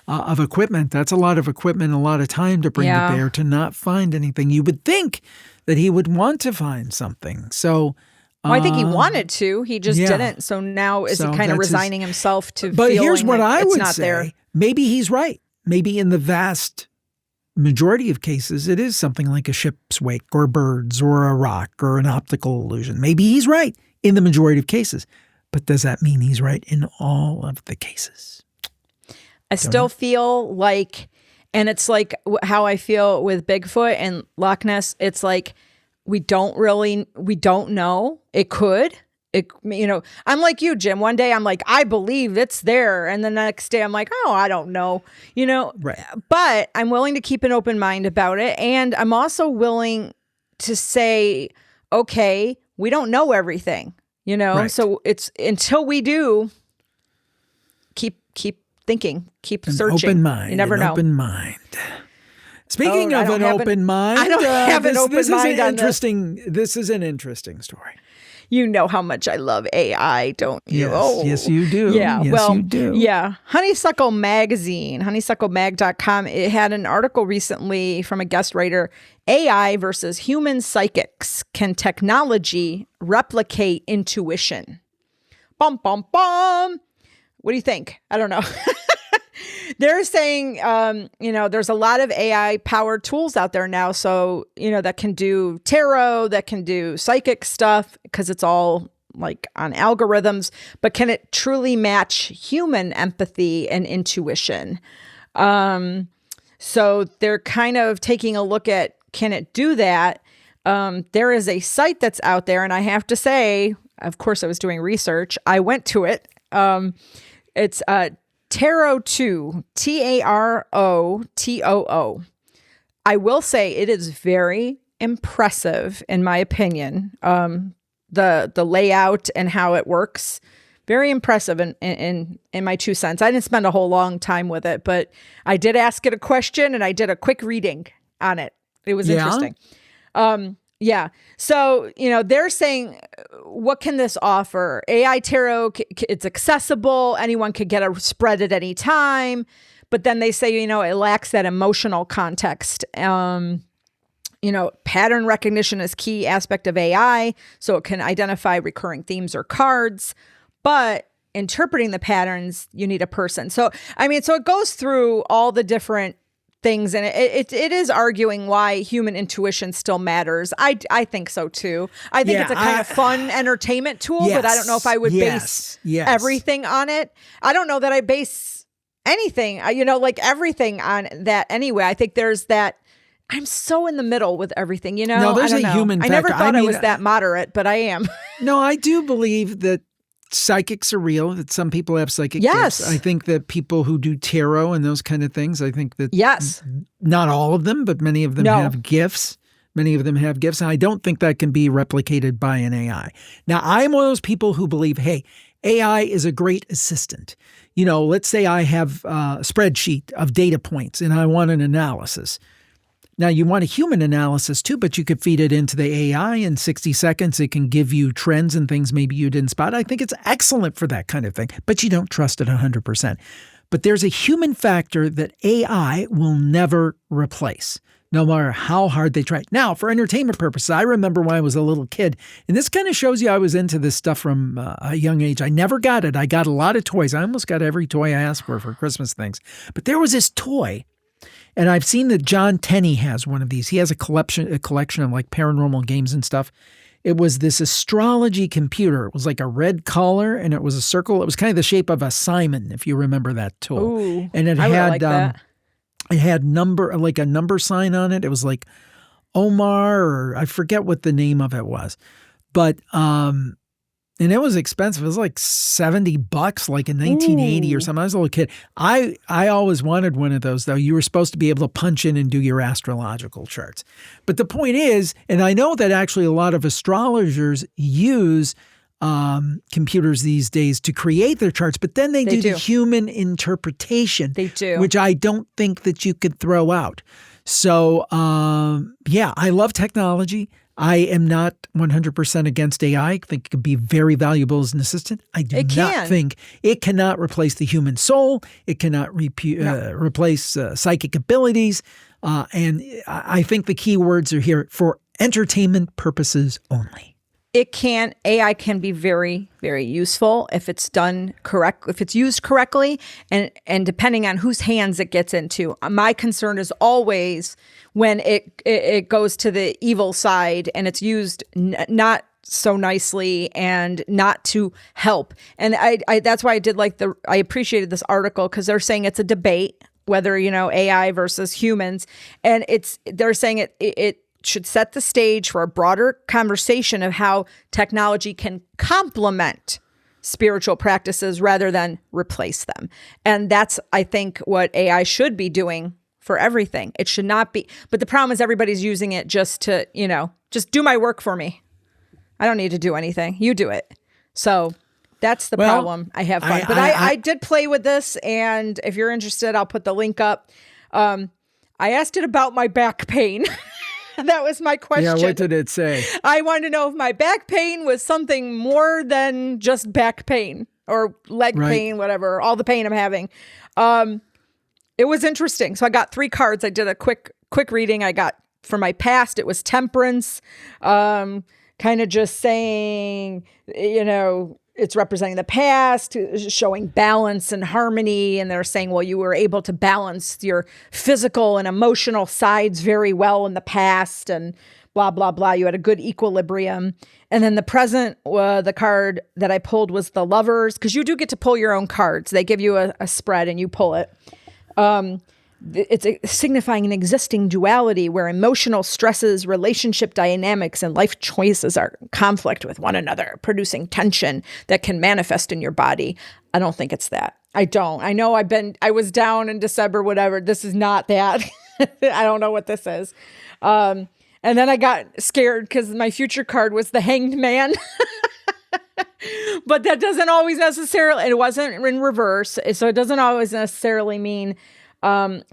of equipment. That's a lot of equipment, a lot of time to bring to bear to not find anything. You would think that he would want to find something. So... Well, I think he wanted to. He just didn't. So now is he kind of resigning himself to but feeling here's what like I it's would not say. there? Maybe he's right. Maybe in the vast majority of cases, it is something like a ship's wake or birds or a rock or an optical illusion. Maybe he's right in the majority of cases. But does that mean he's right in all of the cases? I still feel like, and it's like how I feel with Bigfoot and Loch Ness, it's like, we don't know. It could. I'm like you, Jim. One day I'm like, I believe it's there. And the next day I'm like, oh, I don't know. Right. But I'm willing to keep an open mind about it. And I'm also willing to say, okay, we don't know everything, Right. So it's until we do, keep thinking, keep searching. Open mind. You never know. Open mind. Speaking of an open mind, I don't have an open mind on this. This is an interesting story. You know how much I love AI, don't you? Yes, you do. Yeah, yes, you do. Yeah. Honeysuckle Magazine, honeysucklemag.com. It had an article recently from a guest writer, AI versus human psychics. Can technology replicate intuition? Bum, bum, bum. What do you think? I don't know. They're saying, there's a lot of AI powered tools out there now. So, that can do tarot, that can do psychic stuff because it's all like on algorithms, but can it truly match human empathy and intuition? So they're kind of taking a look at, can it do that? There is a site that's out there, and I have to say, of course, I was doing research. I went to it. It's Tarot2, TAROTOO. I will say it is very impressive, in my opinion. The layout and how it works, very impressive in my 2 cents. I didn't spend a whole long time with it, but I did ask it a question and I did a quick reading on it. It was interesting. Yeah. So, they're saying, what can this offer? AI tarot, it's accessible. Anyone could get a spread at any time. But then they say, it lacks that emotional context. Pattern recognition is key aspect of AI. So it can identify recurring themes or cards. But interpreting the patterns, you need a person. So, so it goes through all the different things, and it is arguing why human intuition still matters. I think so too. I think it's a kind of fun entertainment tool, but I don't know if I would base everything on it. I don't know that I base anything, like everything on that anyway. I think there's that. I'm so in the middle with everything, No, there's a human factor. I never thought I was that moderate, but I am. No, I do believe that psychics are real, that some people have psychic gifts. I think that people who do tarot and those kind of things, I think that not all of them, but many of them have gifts. Many of them have gifts. And I don't think that can be replicated by an AI. Now, I'm one of those people who believe, hey, AI is a great assistant. Let's say I have a spreadsheet of data points and I want an analysis. Now, you want a human analysis too, but you could feed it into the AI in 60 seconds. It can give you trends and things maybe you didn't spot. I think it's excellent for that kind of thing, but you don't trust it 100%. But there's a human factor that AI will never replace, no matter how hard they try. Now, for entertainment purposes, I remember when I was a little kid, and this kind of shows you I was into this stuff from a young age. I never got it. I got a lot of toys. I almost got every toy I asked for Christmas things. But there was this toy. And I've seen that John Tenney has one of these. He has a collection of like paranormal games and stuff. It was this astrology computer. It was like a red color and it was a circle. It was kind of the shape of a Simon, if you remember that tool. Ooh, and it had it had like a number sign on it. It was like Omar, or I forget what the name of it was. But and it was expensive. It was like $70 like in 1980 or something. I was a little kid. I always wanted one of those, though. You were supposed to be able to punch in and do your astrological charts. But the point is, and I know that actually a lot of astrologers use computers these days to create their charts, but then they do the human interpretation. They do. Which I don't think that you could throw out. So, I love technology. I am not 100% against AI. I think it could be very valuable as an assistant. I do not think it cannot replace the human soul. It cannot replace psychic abilities. And I think the key words are here: for entertainment purposes only. AI can be very, very useful if it's done correct, if it's used correctly, and depending on whose hands it gets into. My concern is always when it goes to the evil side and it's used not so nicely and not to help. And I that's why I did I appreciated this article, because they're saying it's a debate whether, AI versus humans, and they're saying it should set the stage for a broader conversation of how technology can complement spiritual practices rather than replace them. And that's, I think, what AI should be doing for everything. It should not be, but the problem is everybody's using it just to, just do my work for me. I don't need to do anything. You do it. So that's the problem. I have fun. But I did play with this, and if you're interested, I'll put the link up. I asked it about my back pain. That was my question. Yeah, what did it say? I wanted to know if my back pain was something more than just back pain or leg pain, whatever, all the pain I'm having. It was interesting. So I got 3 cards. I did a quick reading. I got, for my past, it was temperance, kind of just saying, it's representing the past, showing balance and harmony. And they're saying, well, you were able to balance your physical and emotional sides very well in the past and blah, blah, blah. You had a good equilibrium. And then the present, the card that I pulled was the Lovers, because you do get to pull your own cards. They give you a spread and you pull it. It's signifying an existing duality where emotional stresses, relationship dynamics, and life choices are in conflict with one another, producing tension that can manifest in your body. I don't think it's that. I don't. I know I was down in December, whatever. This is not that. I don't know what this is. And then I got scared because my future card was the Hanged Man. But that doesn't always necessarily, it wasn't in reverse. So it doesn't always necessarily mean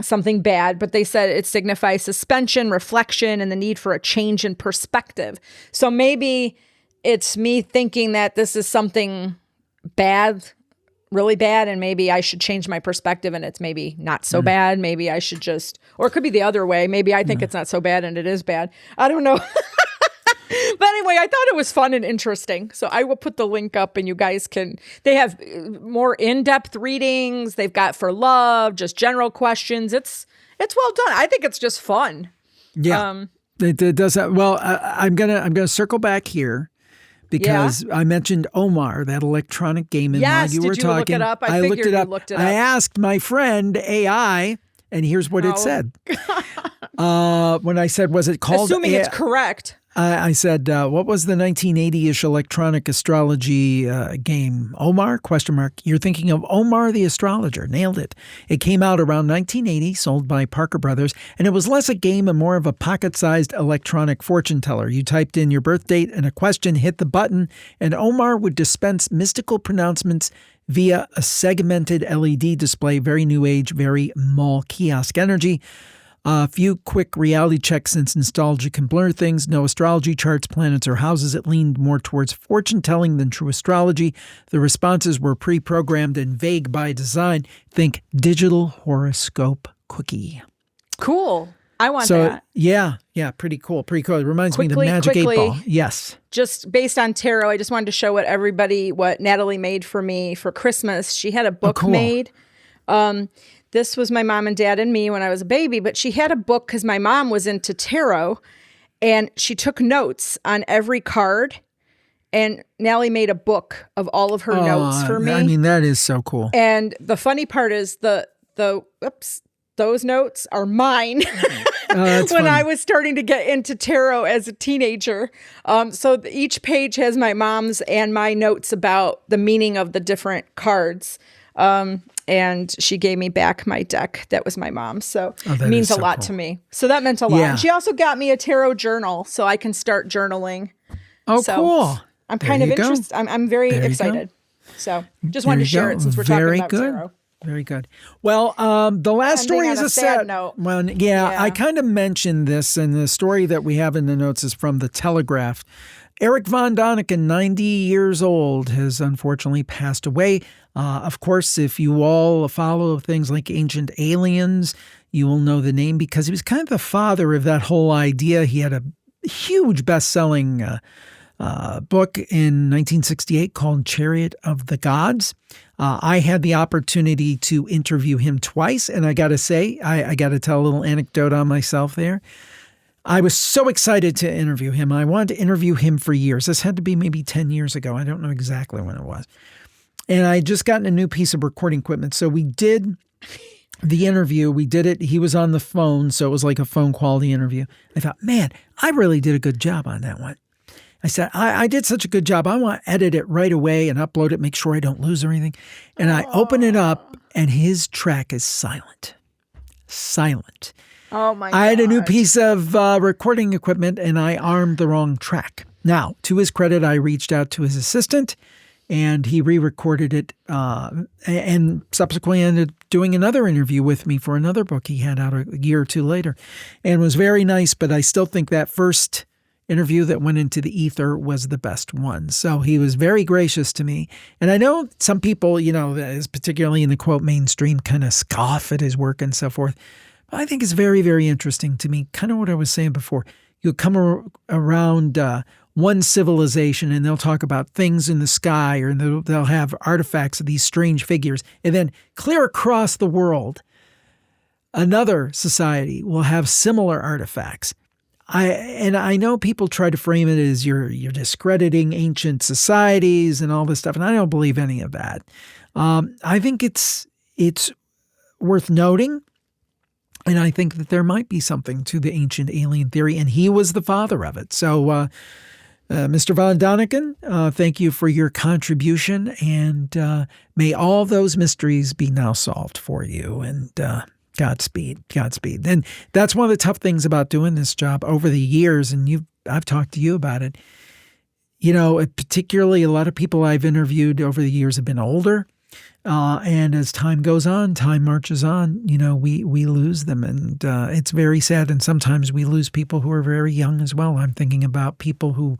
something bad, but they said it signifies suspension, reflection, and the need for a change in perspective. So maybe it's me thinking that this is something bad, really bad, and maybe I should change my perspective and it's maybe not so bad. Maybe I should just, or it could be the other way. Maybe I think it's not so bad and it is bad. I don't know. But anyway, I thought it was fun and interesting. So I will put the link up and you guys they have more in-depth readings. They've got for love, just general questions. It's well done. I think it's just fun. Yeah. It does that. Well, I'm gonna circle back here because I mentioned Omar, that electronic game. And while you were talking, look it up? I looked it up. Looked it up. I asked my friend AI, and here's what it said. When I said, was it called? Assuming it's correct. I said, what was the 1980-ish electronic astrology game? Omar? ? You're thinking of Omar the Astrologer. Nailed it. It came out around 1980, sold by Parker Brothers, and it was less a game and more of a pocket-sized electronic fortune teller. You typed in your birth date and a question, hit the button, and Omar would dispense mystical pronouncements via a segmented LED display. Very new age, very mall kiosk energy. A few quick reality checks since nostalgia can blur things. No astrology charts, planets, or houses. It leaned more towards fortune-telling than true astrology. The responses were pre-programmed and vague by design. Think digital horoscope cookie. Cool. I want that. Yeah, pretty cool. It reminds me of the Magic 8 Ball. Yes. Just based on tarot, I just wanted to show what Natalie made for me for Christmas. She had a book made. This was my mom and dad and me when I was a baby, but she had a book because my mom was into tarot and she took notes on every card. And Natalie made a book of all of her notes for me. I mean, that is so cool. And the funny part is those notes are mine when funny. I was starting to get into tarot as a teenager. So each page has my mom's and my notes about the meaning of the different cards. And she gave me back my deck. That was my mom's. So it means a lot to me. So that meant a lot. Yeah. And she also got me a tarot journal so I can start journaling. Oh, so cool. I'm kind of interested. I'm very excited. So just wanted to share it since we're talking about tarot. Very good. Well, the last story is a sad note. Well, I kind of mentioned this, and the story that we have in the notes is from the Telegraph. Eric von Däniken, 90 years old, has unfortunately passed away. Of course, if you all follow things like Ancient Aliens, you will know the name because he was kind of the father of that whole idea. He had a huge best-selling book in 1968 called Chariot of the Gods. I had the opportunity to interview him twice, and I got to say, I got to tell a little anecdote on myself there. I was so excited to interview him. I wanted to interview him for years. This had to be maybe 10 years ago. I don't know exactly when it was. And I had just gotten a new piece of recording equipment. So we did the interview. We did it. He was on the phone, so it was like a phone quality interview. I thought, man, I really did a good job on that one. I said, I did such a good job. I want to edit it right away and upload it, make sure I don't lose anything. And I open it up, and his track is silent. Silent. Oh, my God. I had a new piece of recording equipment, and I armed the wrong track. Now, to his credit, I reached out to his assistant, and he re-recorded it and subsequently ended up doing another interview with me for another book he had out a year or two later. And it was very nice, but I still think that first interview that went into the ether was the best one. So he was very gracious to me. And I know some people, particularly in the quote mainstream, kind of scoff at his work and so forth. But I think it's very, very interesting to me. Kind of what I was saying before. You come around one civilization, and they'll talk about things in the sky, or they'll have artifacts of these strange figures. And then clear across the world, another society will have similar artifacts. I know people try to frame it as you're discrediting ancient societies and all this stuff, and I don't believe any of that. I think it's worth noting, and I think that there might be something to the ancient alien theory, and he was the father of it. So, Mr. Von Däniken, thank you for your contribution, and may all those mysteries be now solved for you, and Godspeed. And that's one of the tough things about doing this job over the years, and I've talked to you about it. Particularly a lot of people I've interviewed over the years have been older, and as time goes on, time marches on, we lose them, and it's very sad. And sometimes we lose people who are very young as well. I'm thinking about people who,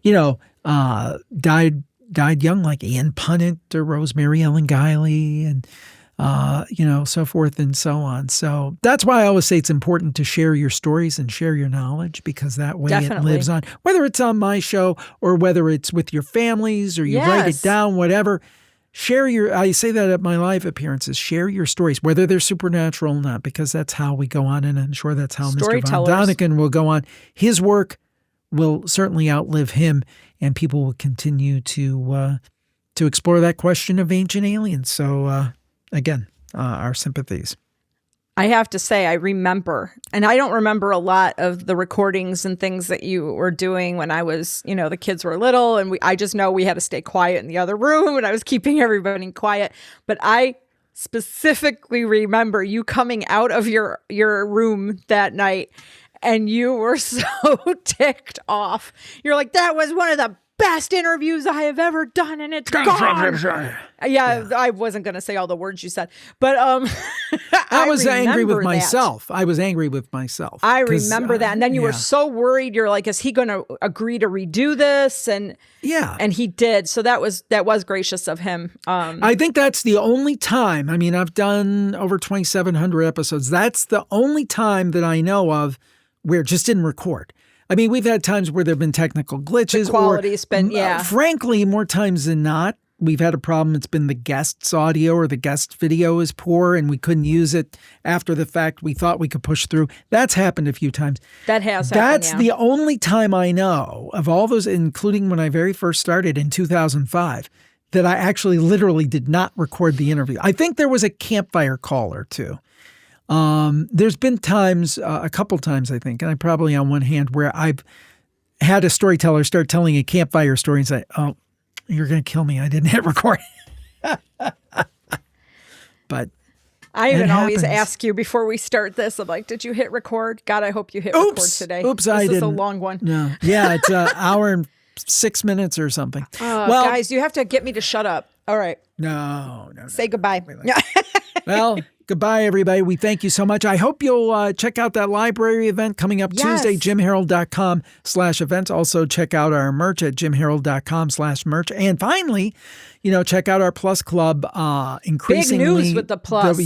died young, like Ian Punnett or Rosemary Ellen Guiley, and so forth and so on. So that's why I always say it's important to share your stories and share your knowledge, because that way It lives on, whether it's on my show or whether it's with your families or you write it down, whatever. I say that at my live appearances, share your stories, whether they're supernatural or not, because that's how we go on. And I'm sure that's how Mr. Von Däniken will go on. His work will certainly outlive him, and people will continue to explore that question of ancient aliens. So, again, our sympathies. I have to say, I remember, and I don't remember a lot of the recordings and things that you were doing when I was, the kids were little, and I just know we had to stay quiet in the other room, and I was keeping everybody quiet. But I specifically remember you coming out of your room that night, and you were so ticked off. You're like, that was one of the best interviews I have ever done, and it's gone. Yeah, I wasn't going to say all the words you said, but I was angry with myself. I was angry with myself. I remember that. And then you were so worried. You're like, is he going to agree to redo this? And he did. So that was gracious of him. I think that's the only time. I mean, I've done over 2,700 episodes. That's the only time that I know of where it just didn't record. I mean, we've had times where there have been technical glitches. The quality's been, frankly, more times than not, we've had a problem. It's been the guest's audio or the guest video is poor, and we couldn't use it after the fact. We thought we could push through. That's happened a few times. That has happened, That's the only time I know of all those, including when I very first started in 2005, that I actually literally did not record the interview. I think there was a campfire call or two. There's been times, a couple times, I think, and I probably on one hand, where I've had a storyteller start telling a campfire story and say, "Oh, you're going to kill me. I didn't hit record." But I even always ask you before we start this, I'm like, did you hit record? God, I hope you hit record today. Oops, I didn't. This is a long one. No. Yeah, it's an hour and 6 minutes or something. Well, guys, you have to get me to shut up. All right. No. Say goodbye. Well, goodbye, everybody. We thank you so much. I hope you'll check out that library event coming up Tuesday, jimharold.com/events. Also, check out our merch at jimharold.com/merch. And finally, check out our Plus Club. Increasingly, big news with the Plus.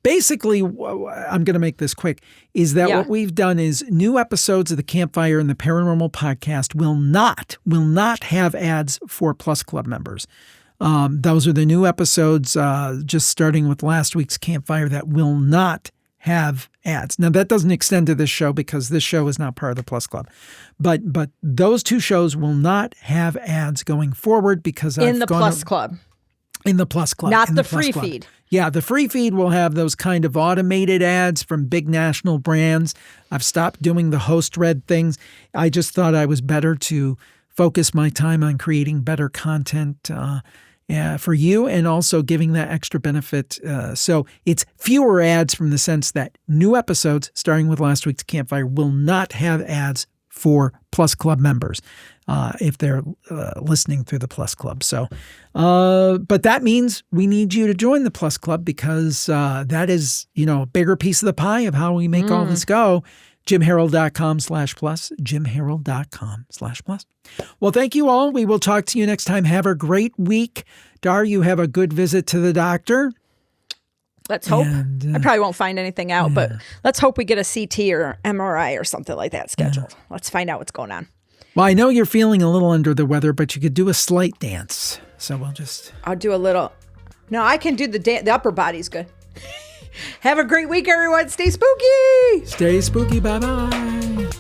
Basically, I'm going to make this quick, is that what we've done is new episodes of the Campfire and the Paranormal Podcast will not have ads for Plus Club members. Those are the new episodes, just starting with last week's Campfire, that will not have ads. Now, that doesn't extend to this show because this show is not part of the Plus Club. But those two shows will not have ads going forward because In the Plus Club. Not the free feed. Yeah, the free feed will have those kind of automated ads from big national brands. I've stopped doing the host read things. I just thought I was better to focus my time on creating better content for you, and also giving that extra benefit. So it's fewer ads from the sense that new episodes, starting with last week's Campfire, will not have ads for Plus Club members if they're listening through the Plus Club. So, but that means we need you to join the Plus Club, because that is, a bigger piece of the pie of how we make all this go. jimharold.com/plus, jimharold.com/plus. Well, thank you all. We will talk to you next time. Have a great week. Dar, you have a good visit to the doctor. Let's hope. I probably won't find anything out, but let's hope we get a CT or MRI or something like that scheduled. Let's find out what's going on. Well, I know you're feeling a little under the weather, but you could do a slight dance. So I'll do a little. No, I can do the upper body's good. Have a great week, everyone. Stay spooky. Stay spooky. Bye-bye.